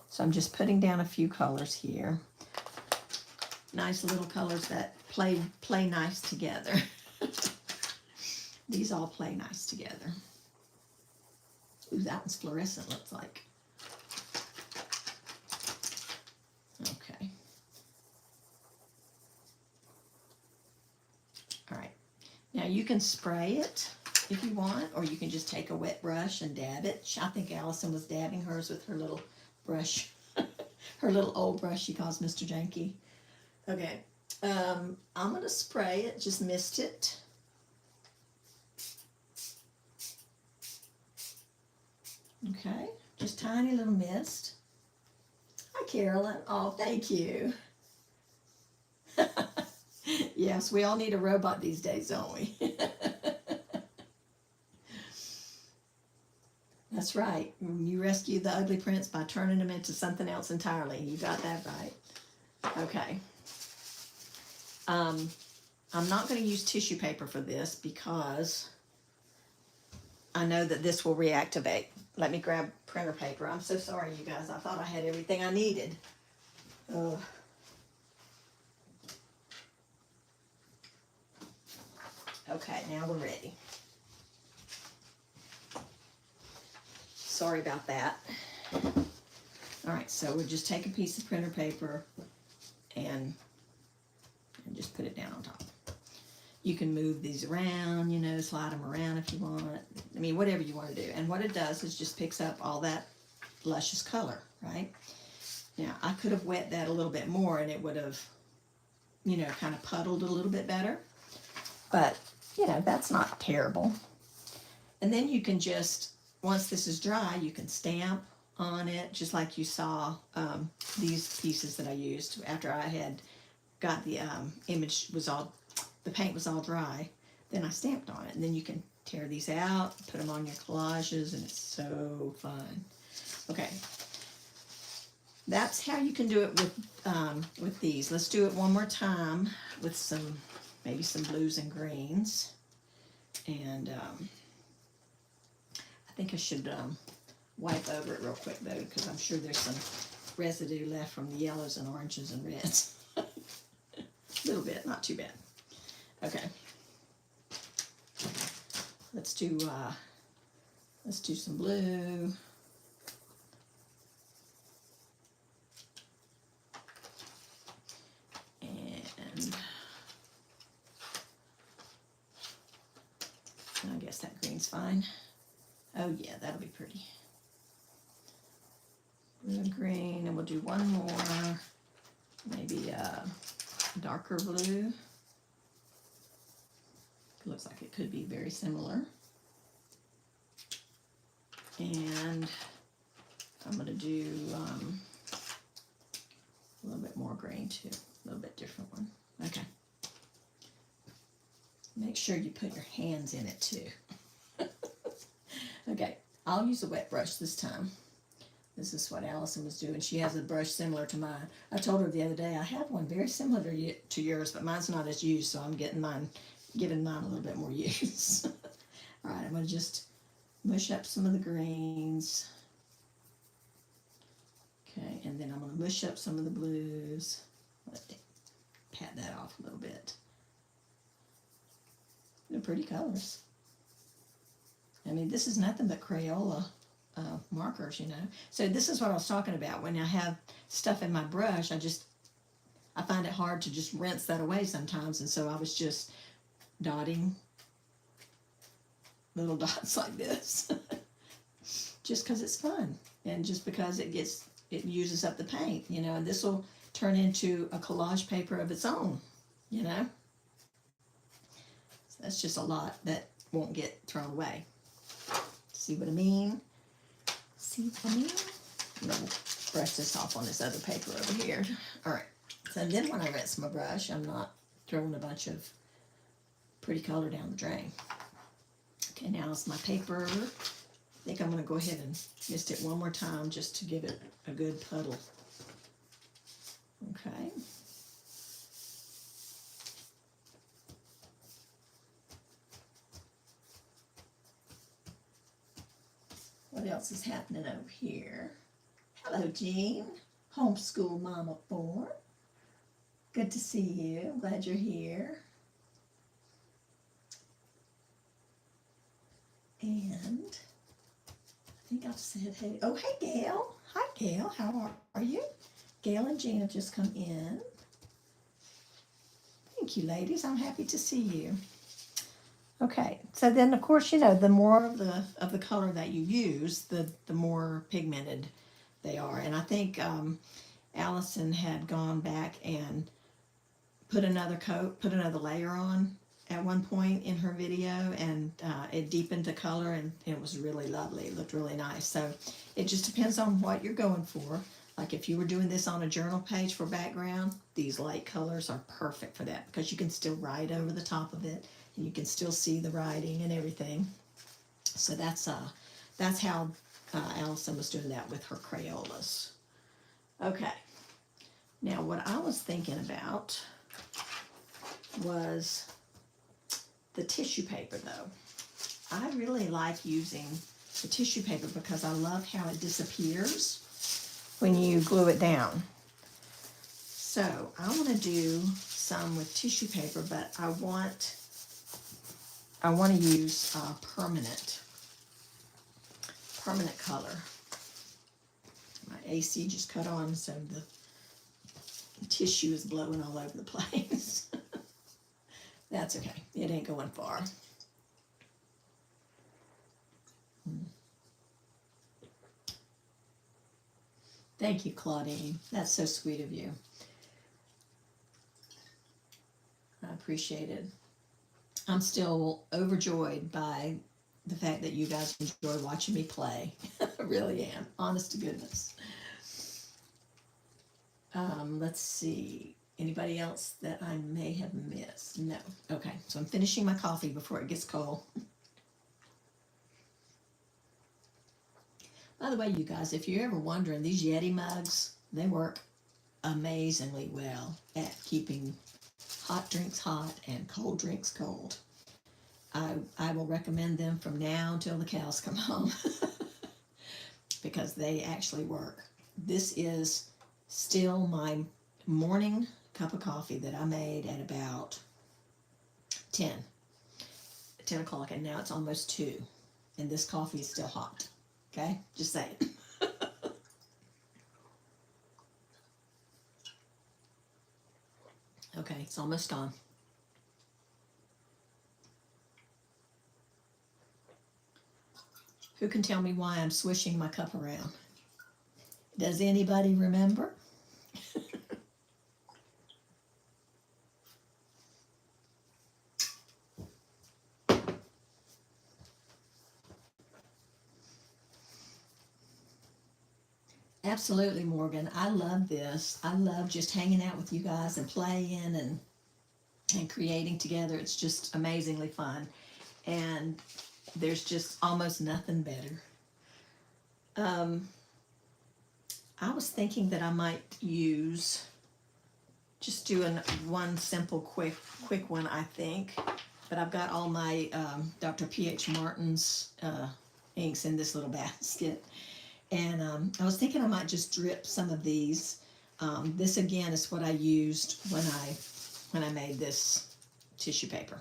So I'm just putting down a few colors here. Nice little colors that play nice together. These all play nice together. Ooh, that one's fluorescent, looks like. Okay. All right. Now you can spray it if you want, or you can just take a wet brush and dab it. I think Allison was dabbing hers with her little brush, her little old brush she calls Mr. Janky. Okay, I'm going to spray it, just mist it. Okay, just tiny little mist. Hi, Carolyn. Oh, thank you. Yes, we all need a robot these days, don't we? That's right. You rescue the ugly prints by turning them into something else entirely. You got that right. Okay. I'm not going to use tissue paper for this because I know that this will reactivate. Let me grab printer paper. I'm so sorry, you guys. I thought I had everything I needed. Ugh. Okay, now we're ready. Sorry about that. All right, so we'll just take a piece of printer paper and just put it down on top. You can move these around, you know, slide them around if you want. I mean, whatever you want to do. And what it does is just picks up all that luscious color, right? Now, I could have wet that a little bit more and it would have, you know, kind of puddled a little bit better. But, you know, that's not terrible. And then you can just, once this is dry, you can stamp on it, just like you saw these pieces that I used after I had got the image was all, the paint was all dry. Then I stamped on it, and then you can tear these out, put them on your collages, and it's so fun. Okay, that's how you can do it with these. Let's do it one more time with some, maybe some blues and greens, and I think I should wipe over it real quick though, because I'm sure there's some residue left from the yellows and oranges and reds. A little bit, not too bad. Okay. Let's do some blue. And I guess that green's fine. Oh yeah, that'll be pretty. Blue and green, and we'll do one more, maybe darker blue. It looks like it could be very similar. And I'm going to do a little bit more green too, a little bit different one. Okay. Make sure you put your hands in it too. Okay, I'll use a wet brush this time. This is what Allison was doing. She has a brush similar to mine. I told her the other day I have one very similar to yours, but mine's not as used, so I'm giving mine a little bit more use. All right, I'm going to just mush up some of the greens. Okay, and then I'm going to mush up some of the blues. Let me pat that off a little bit. They're pretty colors. I mean, this is nothing but Crayola markers, you know. So this is what I was talking about. When I have stuff in my brush, I find it hard to just rinse that away sometimes, and so I was just dotting little dots like this, just because it's fun, and just because it uses up the paint, you know. And this will turn into a collage paper of its own, you know. So that's just a lot that won't get thrown away. See what I mean? See what I mean? I'm going to brush this off on this other paper over here. All right. So then when I rinse my brush, I'm not throwing a bunch of pretty color down the drain. Okay, now it's my paper. I think I'm going to go ahead and mist it one more time just to give it a good puddle. Okay. What else is happening over here? Hello, Jean. Homeschool Mama 4. Good to see you. I'm glad you're here. And I think I've said hey. Oh, hey, Gail. Hi, Gail. How are you? Gail and Jean have just come in. Thank you, ladies. I'm happy to see you. Okay, so then of course, you know, the more of the color that you use, the more pigmented they are. And I think Allison had gone back and put another layer on at one point in her video, and it deepened the color, and it was really lovely. It looked really nice. So it just depends on what you're going for. Like if you were doing this on a journal page for background, these light colors are perfect for that, because you can still write over the top of it, and you can still see the writing and everything. So that's how Allison was doing that with her Crayolas. Okay. Now what I was thinking about was the tissue paper, though. I really like using the tissue paper because I love how it disappears when you glue it down. So I want to do some with tissue paper, but I want to use permanent color. My AC just cut on, so the tissue is blowing all over the place. That's okay. It ain't going far. Thank you, Claudine. That's so sweet of you. I appreciate it. I'm still overjoyed by the fact that you guys enjoy watching me play. I really am. Honest to goodness. Let's see. Anybody else that I may have missed? No. Okay, so I'm finishing my coffee before it gets cold. By the way, you guys, if you're ever wondering, these Yeti mugs, they work amazingly well at keeping hot drinks hot and cold drinks cold. I will recommend them from now until the cows come home because they actually work. This is still my morning cup of coffee that I made at about 10 o'clock, and now it's almost 2, and this coffee is still hot. Okay, just saying. Okay, it's almost gone. Who can tell me why I'm swishing my cup around? Does anybody remember? Absolutely, Morgan. I love this. I love just hanging out with you guys and playing, and and creating together. It's just amazingly fun. And there's just almost nothing better. I was thinking that I might use, just doing one simple quick one, I think. But I've got all my Dr. P.H. Martin's inks in this little basket. And I was thinking I might just drip some of these. This again is what I used when I made this tissue paper.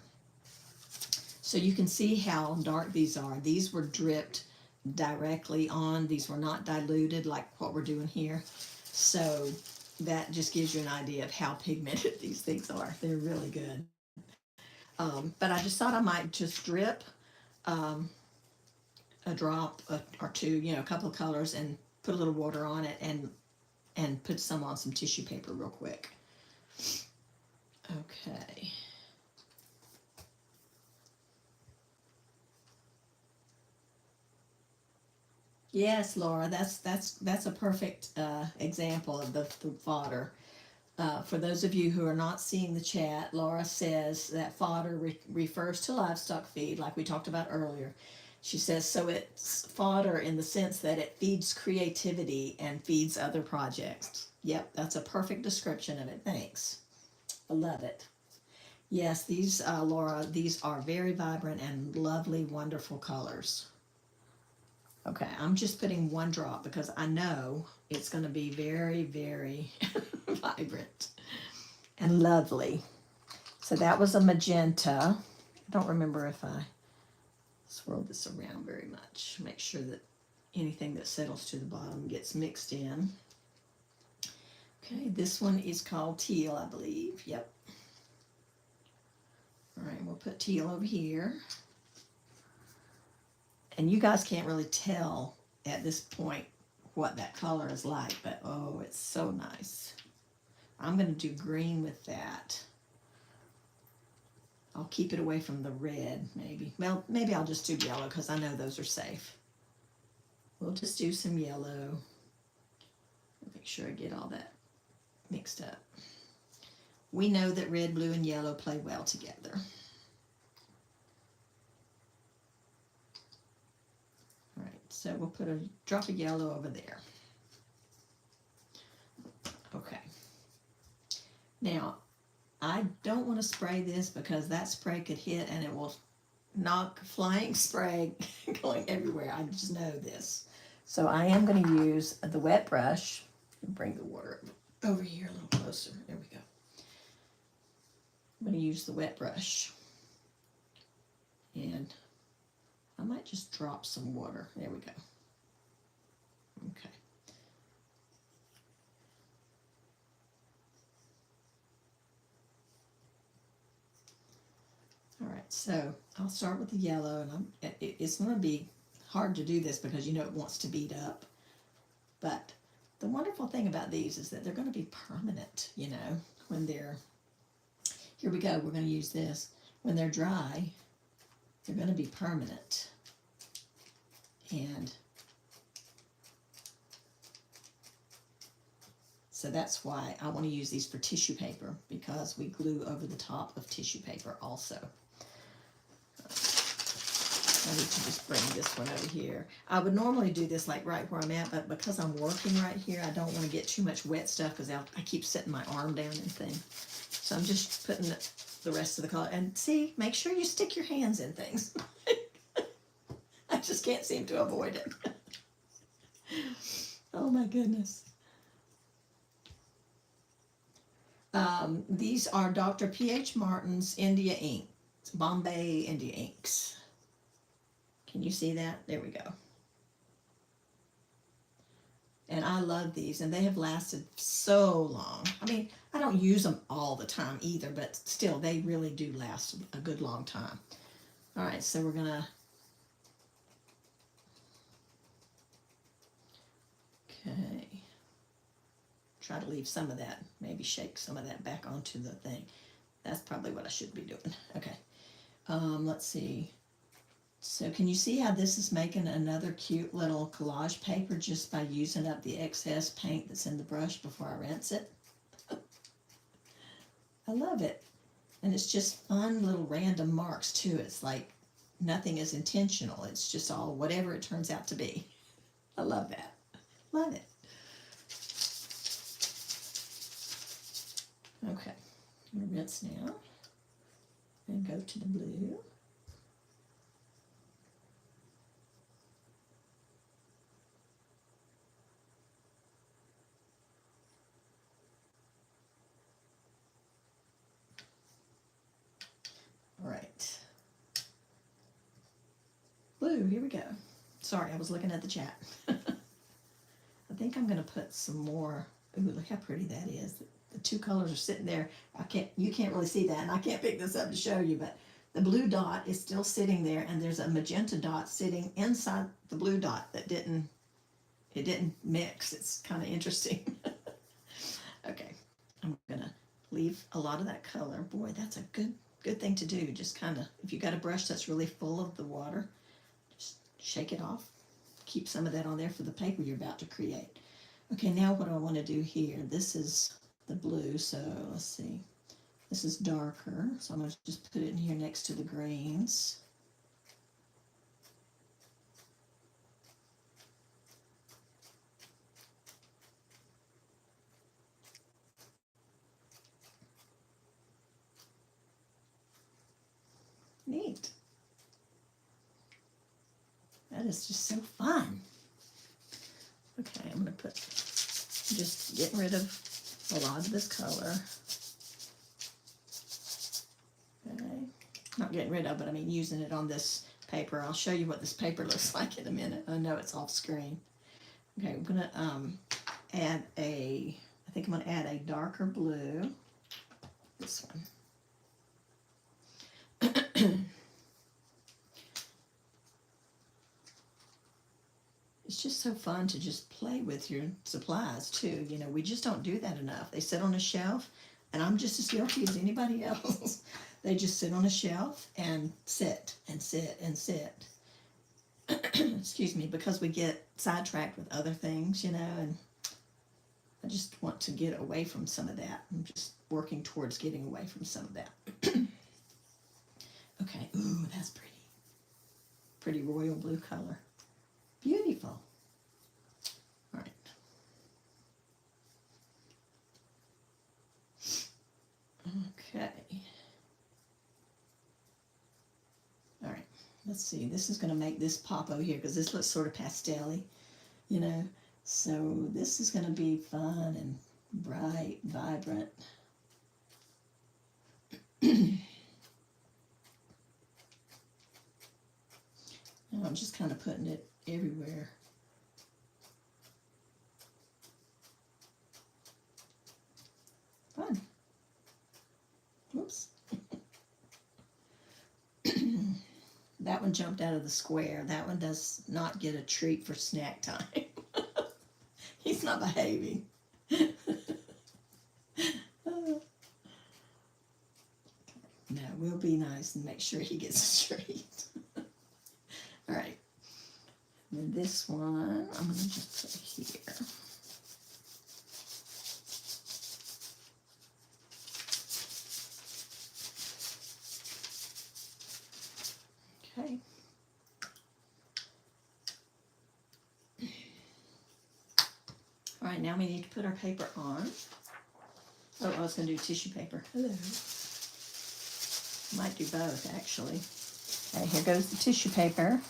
So you can see how dark these are. These were dripped directly on. These were not diluted like what we're doing here. So that just gives you an idea of how pigmented these things are. They're really good. But I just thought I might just drip a drop or two, you know, a couple of colors, and put a little water on it, and put some on some tissue paper real quick. Okay. Yes, Laura, that's a perfect example of the fodder. For those of you who are not seeing the chat, Laura says that fodder refers to livestock feed, like we talked about earlier. She says, so it's fodder in the sense that it feeds creativity and feeds other projects. Yep, that's a perfect description of it. Thanks. I love it. Yes, these, Laura, these are very vibrant and lovely, wonderful colors. Okay, I'm just putting one drop because I know it's going to be very, very vibrant and lovely. So that was a magenta. I don't remember if I swirled this around very much. Make sure that anything that settles to the bottom gets mixed in. Okay, this one is called teal, I believe. Yep. All right, we'll put teal over here. And you guys can't really tell at this point what that color is like, but oh, it's so nice. I'm going to do green with that. I'll keep it away from the red, maybe. Well, maybe I'll just do yellow because I know those are safe. We'll just do some yellow. Make sure I get all that mixed up. We know that red, blue, and yellow play well together. All right, so we'll put a drop of yellow over there. Okay. Now, I don't want to spray this because that spray could hit and it will knock flying spray going everywhere. I just know this. So I am going to use the wet brush. Bring the water over here a little closer. There we go. I'm going to use the wet brush. And I might just drop some water. There we go. Okay. All right, so I'll start with the yellow, and it's going to be hard to do this because you know it wants to bead up. But the wonderful thing about these is that they're going to be permanent, you know, when they're, here we go, we're going to use this. When they're dry, they're going to be permanent. And so that's why I want to use these for tissue paper, because we glue over the top of tissue paper also. I need to just bring this one over here. I would normally do this like right where I'm at, but because I'm working right here, I don't want to get too much wet stuff because I keep setting my arm down and things. So I'm just putting the rest of the color. And see, make sure you stick your hands in things. I just can't seem to avoid it. Oh my goodness. These are Dr. P.H. Martin's India ink, Bombay India inks. Can you see that? There we go. And I love these, and they have lasted so long. I mean, I don't use them all the time either, but still, they really do last a good long time. All right, so we're gonna, okay, try to leave some of that, maybe shake some of that back onto the thing. That's probably what I should be doing. Okay, let's see. So can you see how this is making another cute little collage paper just by using up the excess paint that's in the brush before I rinse it? I love it. And it's just fun little random marks too. It's like nothing is intentional. It's just all whatever it turns out to be. I love that. Love it. Okay, I'm gonna rinse now and go to the blue. All right. Blue, here we go. Sorry, I was looking at the chat. I think I'm gonna put some more. Ooh, look how pretty that is. The two colors are sitting there. You can't really see that, and I can't pick this up to show you, but the blue dot is still sitting there, and there's a magenta dot sitting inside the blue dot that didn't mix. It's kind of interesting. Okay, I'm gonna leave a lot of that color. Boy, that's a good thing to do. Just kind of, if you got a brush that's really full of the water, just shake it off. Keep some of that on there for the paper you're about to create. Okay, now what I want to do here, this is the blue, so let's see. This is darker, so I'm going to just put it in here next to the greens. Neat. That is just so fun. Okay, I'm going to put, just getting rid of a lot of this color. Okay, not getting rid of, but I mean using it on this paper. I'll show you what this paper looks like in a minute. I know it's off screen. Okay, I'm going to add I think I'm going to add a darker blue. This one. It's just so fun to just play with your supplies too. You know, we just don't do that enough. They sit on a shelf, and I'm just as guilty as anybody else. They just sit on a shelf and sit and sit and sit. Excuse me, because we get sidetracked with other things, you know, and I just want to get away from some of that. I'm just working towards getting away from some of that. Okay, ooh, that's pretty. Pretty royal blue color. Beautiful. All right. Okay. All right. Let's see. This is going to make this pop over here because this looks sort of pastel-y, you know. So this is going to be fun and bright, vibrant. And I'm just kind of putting it everywhere. Fun. Whoops. That one jumped out of the square. That one does not get a treat for snack time. He's not behaving. No, we'll be nice and make sure he gets a treat. All right. And this one, I'm going to just put here. Okay. All right, now we need to put our paper on. Oh, I was going to do tissue paper. Hello. Might do both, actually. Okay, here goes the tissue paper.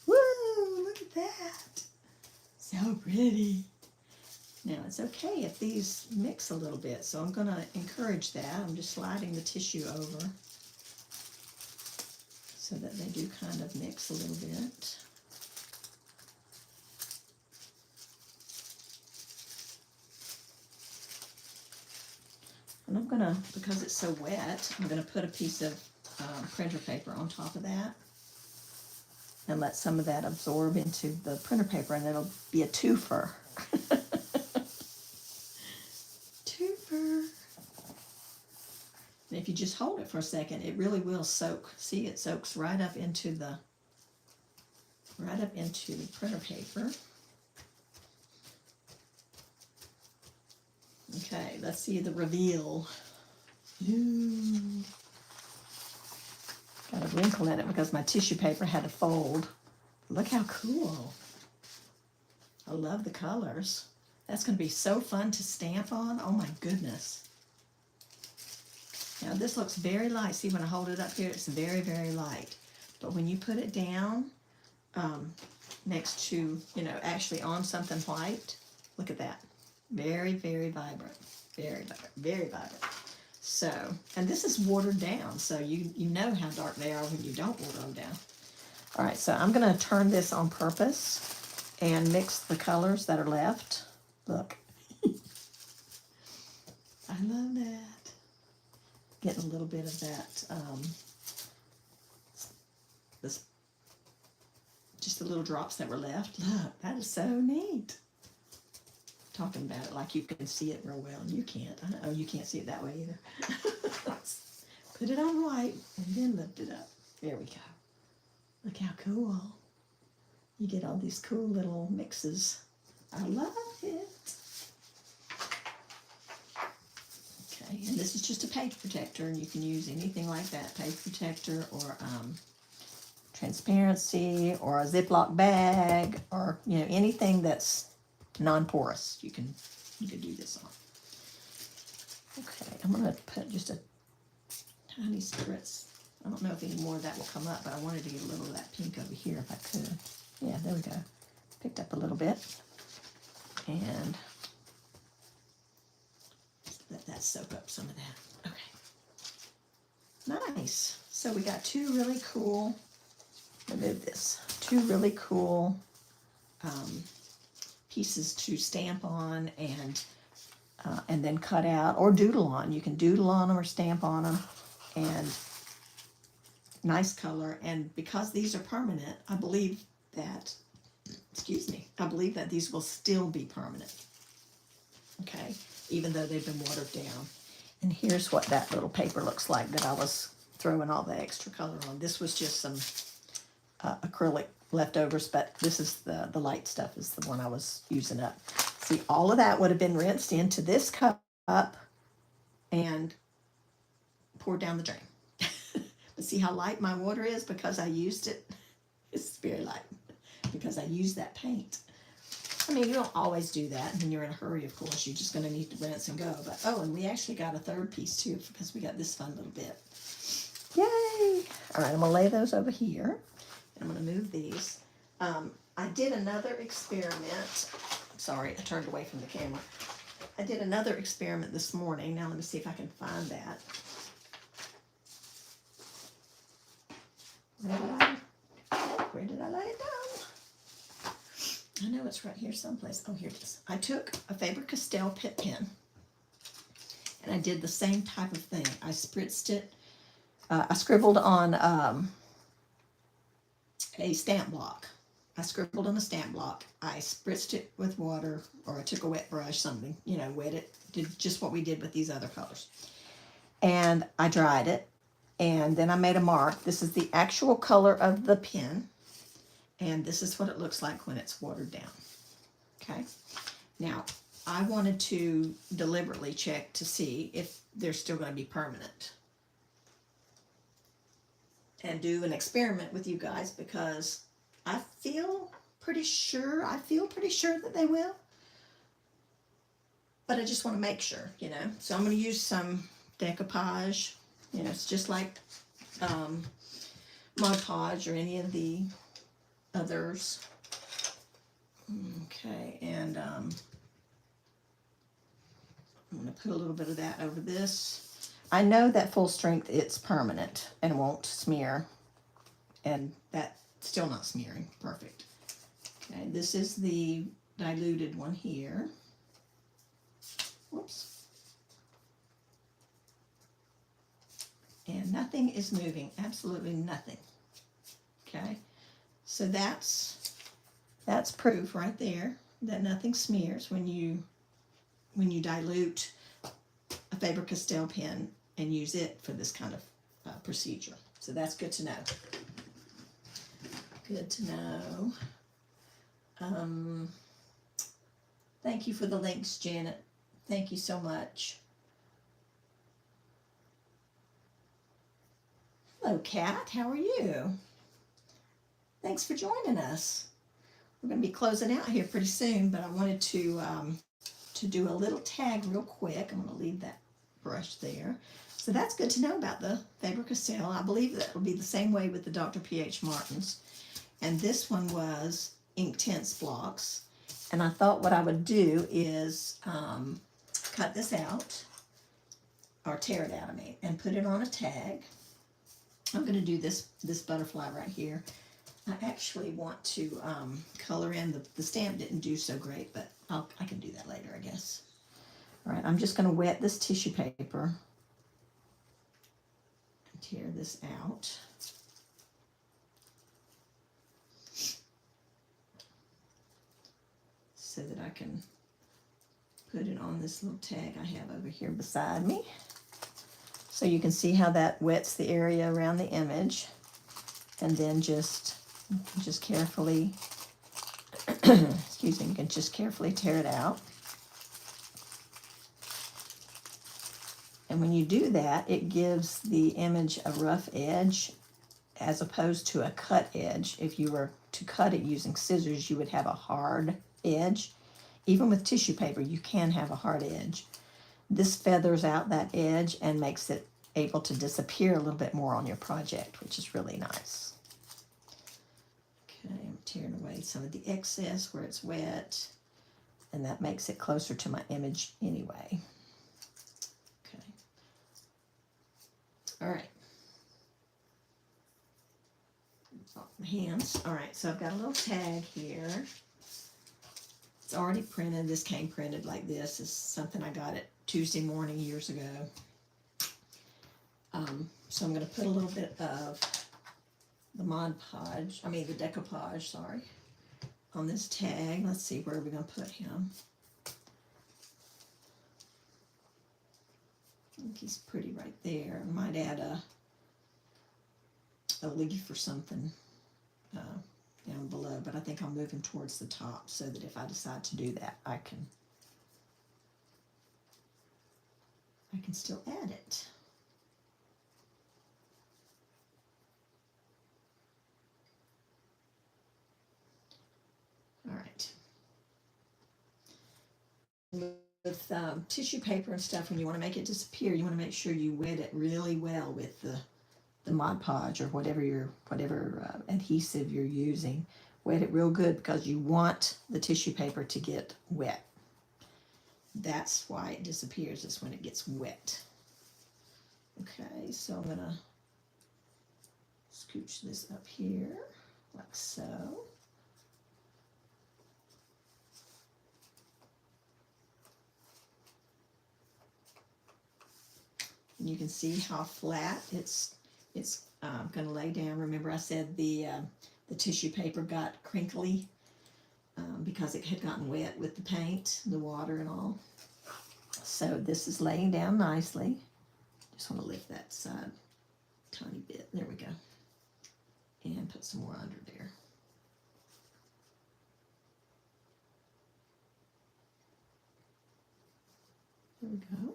Woo! Look at that. So pretty. Now, it's okay if these mix a little bit, so I'm going to encourage that. I'm just sliding the tissue over so that they do kind of mix a little bit. And I'm going to, because it's so wet, I'm going to put a piece of printer paper on top of that and let some of that absorb into the printer paper, and it'll be a twofer. Twofer. And if you just hold it for a second, it really will soak. See, it soaks right up into the printer paper. Okay, let's see the reveal. Ooh. Got a wrinkle in it because my tissue paper had to fold. Look how cool. I love the colors. That's going to be so fun to stamp on. Oh my goodness. Now this looks very light. See, when I hold it up here, it's very, very light. But when you put it down next to, you know, actually on something white, look at that. Very, very vibrant. Very vibrant. Very vibrant. So, and this is watered down, so you know how dark they are when you don't water them down. All right, so I'm going to turn this on purpose and mix the colors that are left. Look. I love that. Getting a little bit of that, this, just the little drops that were left. Look, that is so neat. Talking about it like you can see it real well, and you can't. I know you can't see it that way either. Put it on white and then lift it up. There we go. Look how cool. You get all these cool little mixes. I love it. Okay, and this is just a page protector, and you can use anything like that, page protector or transparency or a Ziploc bag or, you know, anything that's non-porous. You can do this on. Okay, I'm going to put just a tiny spritz. I don't know if any more of that will come up, but I wanted to get a little of that pink over here if I could. Yeah, there we go. Picked up a little bit. And let that soak up some of that. Okay. Nice. So we got two really cool, remove this, two really cool pieces to stamp on and then cut out or doodle on. You can doodle on them or stamp on them, and nice color. And because these are permanent, I believe that, excuse me, I believe that these will still be permanent. Okay, even though they've been watered down. And here's what that little paper looks like that I was throwing all the extra color on. This was just some acrylic leftovers, but this is the light stuff is the one I was using up. See, all of that would have been rinsed into this cup and poured down the drain. But see how light my water is because I used it? It's very light because I used that paint. I mean, you don't always do that when you're in a hurry, of course. You're just going to need to rinse and go. But, oh, and we actually got a third piece, too, because we got this fun little bit. Yay! All right, I'm going to lay those over here. I'm going to move these. I did another experiment. Sorry, I turned away from the camera. I did another experiment this morning. Now let me see if I can find that. Where did I lay it down? I know it's right here someplace. Oh, here it is. I took a Faber-Castell Pitt pen, and I did the same type of thing. I spritzed it. I scribbled on a stamp block. I scribbled on a stamp block. I spritzed it with water, or I took a wet brush, something, you know, wet it. Did just what we did with these other colors. And I dried it, and then I made a mark. This is the actual color of the pen, and this is what it looks like when it's watered down. Okay. Now, I wanted to deliberately check to see if they're still going to be permanent. And do an experiment with you guys because I feel pretty sure that they will. But I just want to make sure, you know. So I'm going to use some decoupage. You know, it's just like Mod Podge or any of the others. Okay, and I'm going to put a little bit of that over this. I know that full strength, it's permanent and won't smear, and that's still not smearing. Perfect. Okay, this is the diluted one here. Whoops. And nothing is moving, absolutely nothing. Okay, so that's proof right there that nothing smears when you dilute a Faber-Castell pen and use it for this kind of procedure. So that's good to know. Good to know. Thank you for the links, Janet. Thank you so much. Hello, Kat. How are you? Thanks for joining us. We're going to be closing out here pretty soon, but I wanted to do a little tag real quick. I'm going to leave that brush there. So that's good to know about the Faber-Castell. I believe that will be the same way with the Dr. P.H. Martin's. And this one was Inktense blocks. And I thought what I would do is cut this out, or tear it out, I mean, and put it on a tag. I'm going to do this butterfly right here. I actually want to color in, the stamp didn't do so great, but I can do that later, I guess. All right, I'm just going to wet this tissue paper and tear this out. So that I can put it on this little tag I have over here beside me. So you can see how that wets the area around the image. And then just carefully, excuse me, you can just carefully tear it out. And when you do that, it gives the image a rough edge as opposed to a cut edge. If you were to cut it using scissors, you would have a hard edge. Even with tissue paper, you can have a hard edge. This feathers out that edge and makes it able to disappear a little bit more on your project, which is really nice. Okay, I'm tearing away some of the excess where it's wet, and that makes it closer to my image anyway. Okay. All right. Oh, my hands. All right, so I've got a little tag here. It's already printed. This came printed like this. It's something I got it Tuesday morning years ago. So I'm going to put a little bit of the Mod Podge, the decoupage, sorry, on this tag. Let's see, where are we going to put him? I think he's pretty right there. I might add a leaf or something down below, but I think I'll move him towards the top so that if I decide to do that, I can still add it. All right. With tissue paper and stuff, when you want to make it disappear, you want to make sure you wet it really well with the Mod Podge or whatever adhesive you're using. Wet it real good because you want the tissue paper to get wet. That's why it disappears, is when it gets wet. Okay, so I'm gonna scooch this up here like so. And you can see how flat it's going to lay down. Remember I said the tissue paper got crinkly because it had gotten wet with the paint, the water and all. So this is laying down nicely. Just want to lift that side a tiny bit. There we go. And put some more under there. There we go.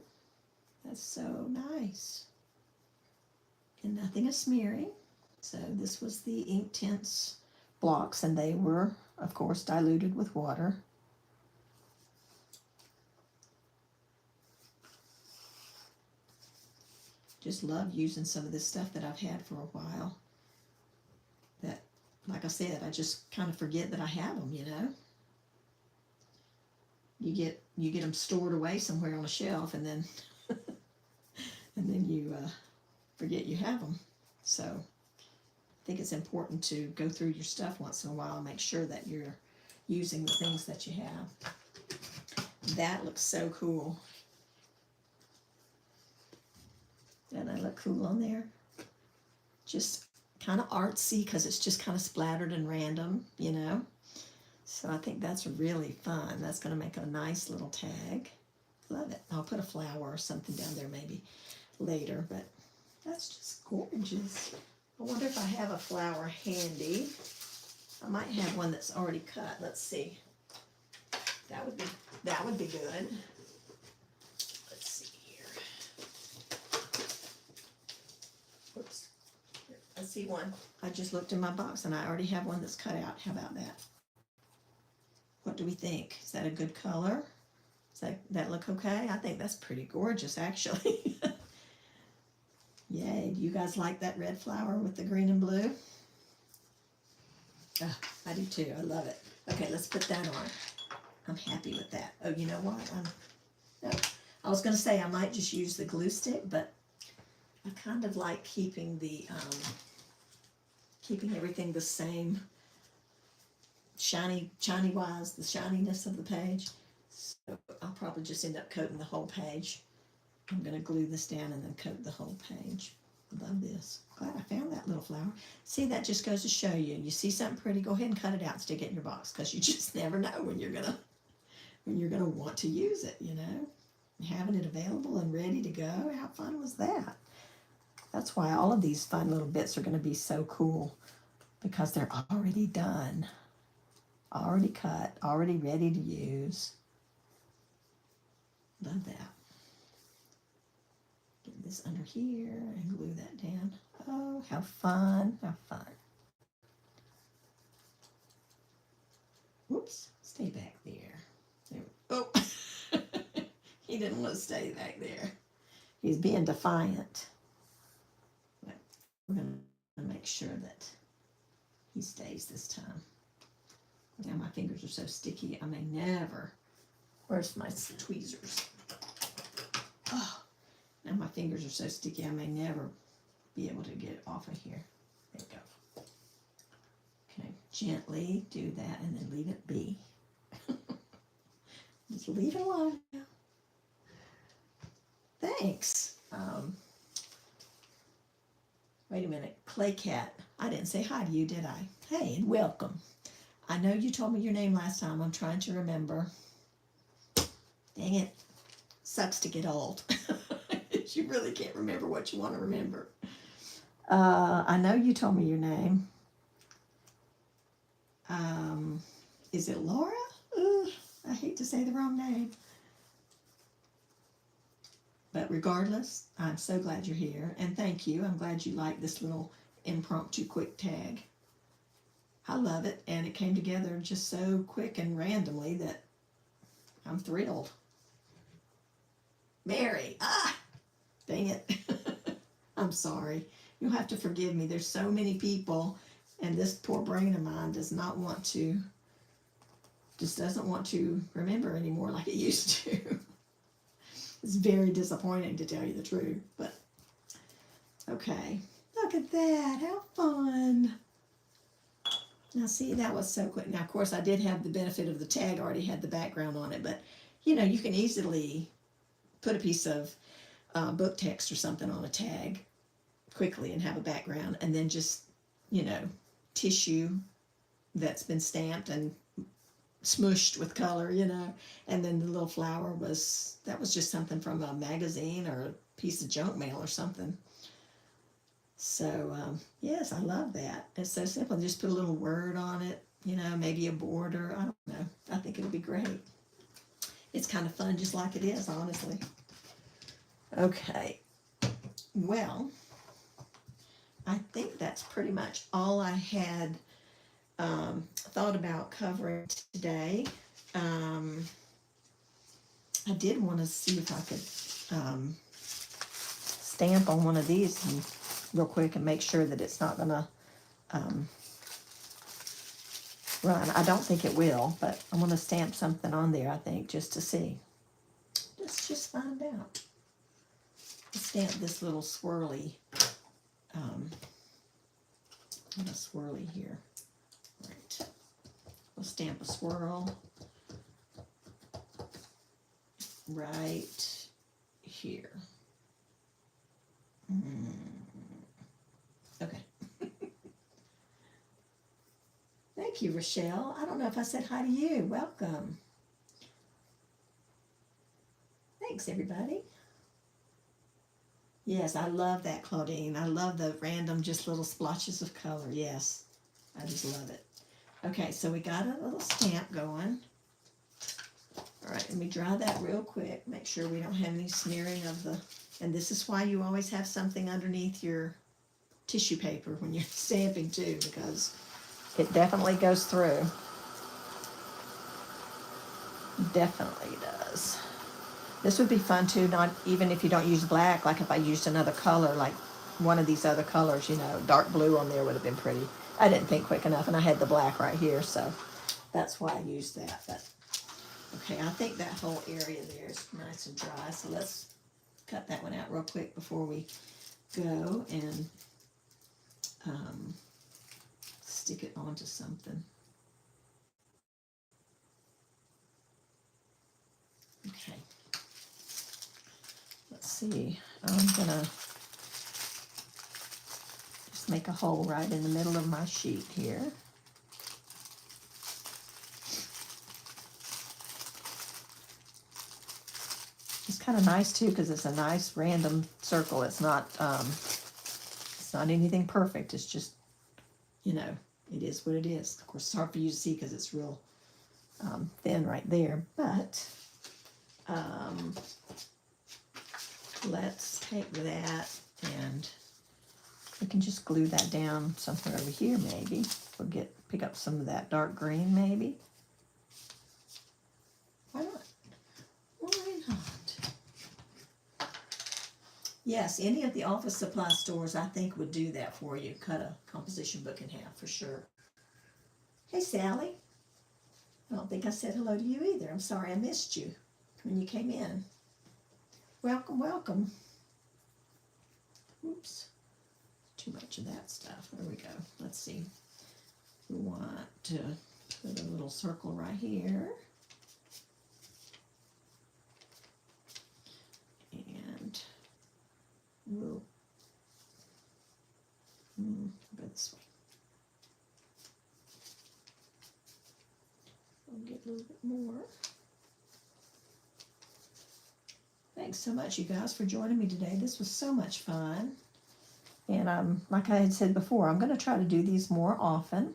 That's so nice. And nothing is smearing. So this was the Inktense blocks, and they were, of course, diluted with water. Just love using some of this stuff that I've had for a while. That, like I said, I just kind of forget that I have them, you know. You get them stored away somewhere on a shelf, and then and then you forget you have them. So I think it's important to go through your stuff once in a while and make sure that you're using the things that you have. That looks so cool. Doesn't that look cool on there? Just kind of artsy because it's just kind of splattered and random, you know. So I think that's really fun. That's going to make a nice little tag. Love it. I'll put a flower or something down there maybe later, but that's just gorgeous. I wonder if I have a flower handy. I might have one that's already cut. Let's see. That would be good. Let's see here. Whoops. see one. I just looked in my box and I already have one that's cut out. How about that? What do we think? Is that a good color? Does that look okay? I think that's pretty gorgeous, actually. Yay, do you guys like that red flower with the green and blue? Oh, I do too, I love it. Okay, let's put that on. I'm happy with that. Oh, you know what? No, I was gonna say I might just use the glue stick, but I kind of like keeping everything the same, shiny wise, the shininess of the page. So I'll probably just end up coating the whole page. I'm going to glue this down and then coat the whole page. I love this. Glad I found that little flower. See, that just goes to show you. You see something pretty, go ahead and cut it out and stick it in your box, because you just never know when you're gonna want to use it, you know. Having it available and ready to go. How fun was that? That's why all of these fun little bits are going to be so cool, because they're already done, already cut, already ready to use. Love that. Get this under here and glue that down. Oh, how fun, how fun. Whoops, stay back there. Oh, he didn't want to stay back there. He's being defiant. But we're going to make sure that he stays this time. Now my fingers are so sticky, I may never. Where's my tweezers? Oh, now my fingers are so sticky, I may never be able to get it off of here. There we go. Okay, gently do that and then leave it be. Just leave it alone now. Thanks. Wait a minute, Clay Cat. I didn't say hi to you, did I? Hey, and welcome. I know you told me your name last time. I'm trying to remember. Dang it. Sucks to get old. You really can't remember what you want to remember. I know you told me your name. Is it Laura? I hate to say the wrong name. But regardless, I'm so glad you're here. And thank you. I'm glad you like this little impromptu quick tag. I love it. And it came together just so quick and randomly that I'm thrilled. Mary. Dang it. I'm sorry. You'll have to forgive me. There's so many people, and this poor brain of mine just doesn't want to remember anymore like it used to. It's very disappointing, to tell you the truth, but okay. Look at that. How fun. Now see, that was so quick. Now, of course, I did have the benefit of the tag already had the background on it, but you know, you can easily put a piece of book text or something on a tag quickly and have a background, and then just, you know, tissue that's been stamped and smushed with color, you know, and then the little flower was just something from a magazine or a piece of junk mail or something. So yes, I love that. It's so simple. Just put a little word on it, you know, maybe a border. I don't know. I think it'll be great. It's kind of fun just like it is, honestly. Okay, well, I think that's pretty much all I had thought about covering today. I did want to see if I could stamp on one of these real quick and make sure that it's not going to run. I don't think it will, but I'm going to stamp something on there, I think, just to see. Let's just find out. Stamp this little swirly, what a swirly here. Right. We'll stamp a swirl right here. Okay. Thank you, Rochelle. I don't know if I said hi to you. Welcome. Thanks, everybody. Yes, I love that, Claudine. I love the random, just little splotches of color. Yes, I just love it. Okay, so we got a little stamp going. All right, let me dry that real quick. Make sure we don't have any smearing of the, and this is why you always have something underneath your tissue paper when you're stamping too, because it definitely goes through. Definitely does. This would be fun too, not even if you don't use black, like if I used another color, like one of these other colors, you know, dark blue on there would have been pretty. I didn't think quick enough, and I had the black right here, so that's why I used that. But okay, I think that whole area there is nice and dry, so let's cut that one out real quick before we go and stick it onto something. Okay. Let's see. I'm gonna just make a hole right in the middle of my sheet here. It's kind of nice too because it's a nice random circle. It's not anything perfect. It's just, you know, it is what it is. Of course, it's hard for you to see because it's real thin right there. But let's take that and we can just glue that down somewhere over here. Maybe we'll pick up some of that dark green. Maybe. Why not? Why not? Yes, any of the office supply stores I think would do that for you. Cut a composition book in half for sure. Hey Sally, I don't think I said hello to you either. I'm sorry I missed you when you came in. Welcome, welcome. Oops, too much of that stuff. There we go. Let's see. We want to put a little circle right here. And we'll go this way. We'll get a little bit more. Thanks so much, you guys, for joining me today. This was so much fun. And like I had said before, I'm going to try to do these more often.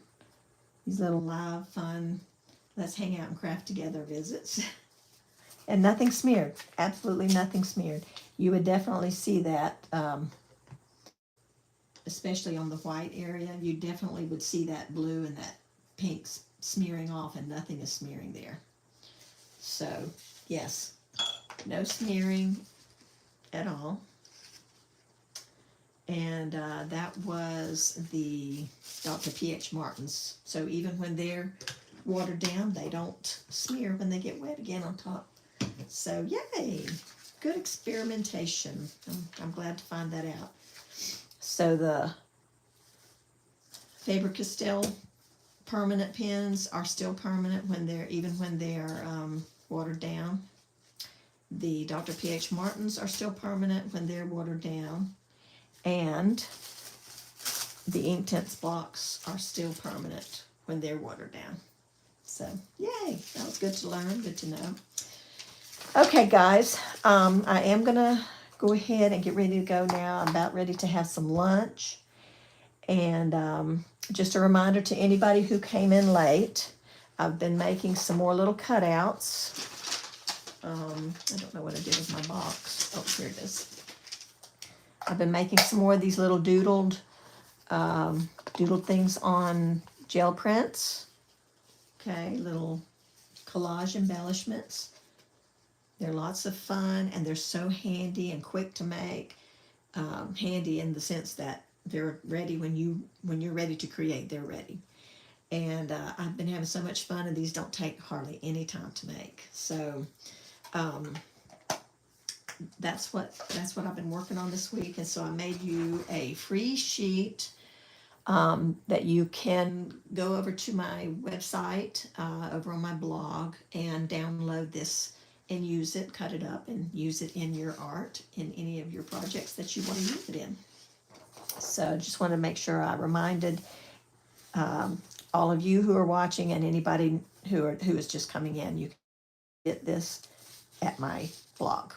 These little live, fun, let's hang out and craft together visits. And nothing smeared. Absolutely nothing smeared. You would definitely see that, especially on the white area. You definitely would see that blue and that pink smearing off, and nothing is smearing there. So, yes, no smearing at all. And that was the Dr. P.H. Martin's. So even when they're watered down, they don't smear when they get wet again on top. So yay, good experimentation. I'm glad to find that out. So the Faber-Castell permanent pens are still permanent even when they're watered down. The Dr. P.H. Martin's are still permanent when they're watered down. And the Inktense blocks are still permanent when they're watered down. So, yay, that was good to learn, good to know. Okay, guys, I am going to go ahead and get ready to go now. I'm about ready to have some lunch. And just a reminder to anybody who came in late, I've been making some more little cutouts. I don't know what I did with my box. Oh, here it is. I've been making some more of these little doodled things on gel prints. Okay, little collage embellishments. They're lots of fun, and they're so handy and quick to make. Handy in the sense that they're ready when you're ready to create. They're ready. And I've been having so much fun, and these don't take hardly any time to make. So that's what I've been working on this week. And so I made you a free sheet that you can go over to my website, over on my blog, and download this and use it, cut it up, and use it in your art, in any of your projects that you want to use it in. So just want to make sure I reminded all of you who are watching, and anybody who is just coming in, you can get this at my blog.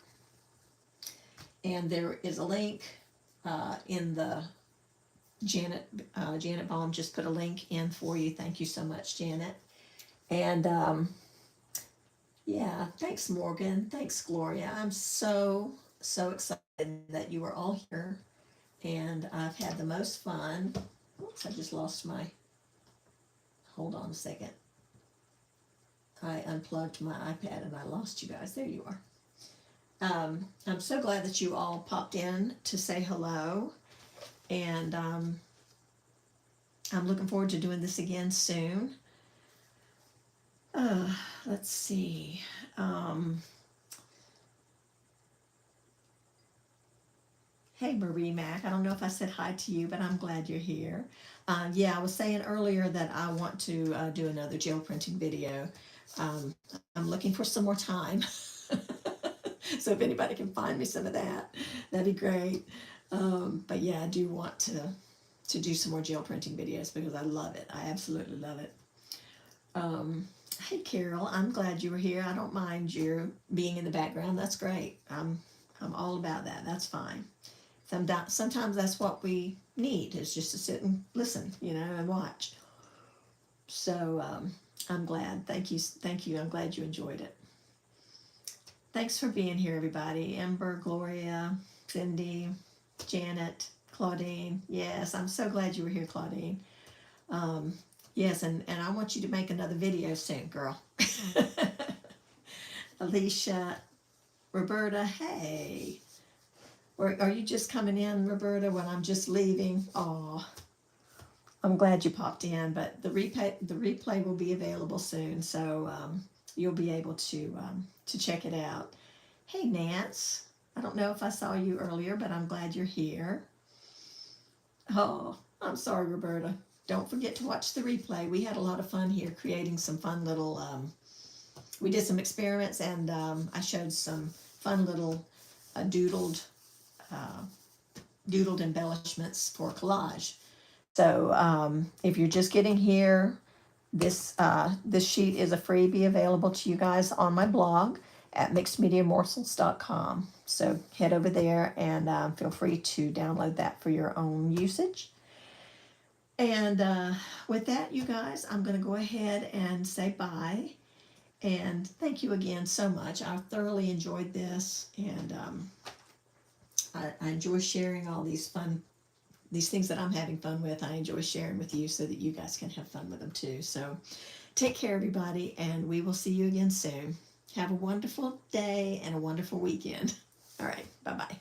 And there is a link in the Janet Baum just put a link in for you. Thank you so much, Janet. And yeah, thanks, Morgan. Thanks, Gloria. I'm so excited that you are all here and I've had the most fun. Oops, I just lost my, hold on a second. I unplugged my iPad and I lost you guys. There you are. I'm so glad that you all popped in to say hello, and I'm looking forward to doing this again soon. Let's see. Hey, Marie Mac. I don't know if I said hi to you, but I'm glad you're here. Yeah, I was saying earlier that I want to do another gel printing video. I'm looking for some more time. So if anybody can find me some of that, that'd be great. But yeah, I do want to do some more gel printing videos because I love it. I absolutely love it. Hey, Carol, I'm glad you were here. I don't mind you being in the background. That's great. I'm all about that. That's fine. Sometimes that's what we need, is just to sit and listen, and watch. So I'm glad. Thank you. I'm glad you enjoyed it. Thanks for being here, everybody. Ember, Gloria, Cindy, Janet, Claudine. Yes, I'm so glad you were here, Claudine. Yes, and I want you to make another video soon, girl. Alicia, Roberta, hey. Or are you just coming in, Roberta, when I'm just leaving? Oh, I'm glad you popped in, but the replay will be available soon, so you'll be able to check it out. Hey, Nance. I don't know if I saw you earlier, but I'm glad you're here. Oh, I'm sorry, Roberta. Don't forget to watch the replay. We had a lot of fun here creating some fun little, we did some experiments, and I showed some fun little doodled embellishments for collage. So if you're just getting here, this sheet is a freebie available to you guys on my blog at mixedmediamorsels.com. So head over there and feel free to download that for your own usage. And with that, you guys, I'm going to go ahead and say bye. And thank you again so much. I thoroughly enjoyed this, and I enjoy sharing all these things that I'm having fun with. I enjoy sharing with you so that you guys can have fun with them too. So take care, everybody, and we will see you again soon. Have a wonderful day and a wonderful weekend. All right, bye-bye.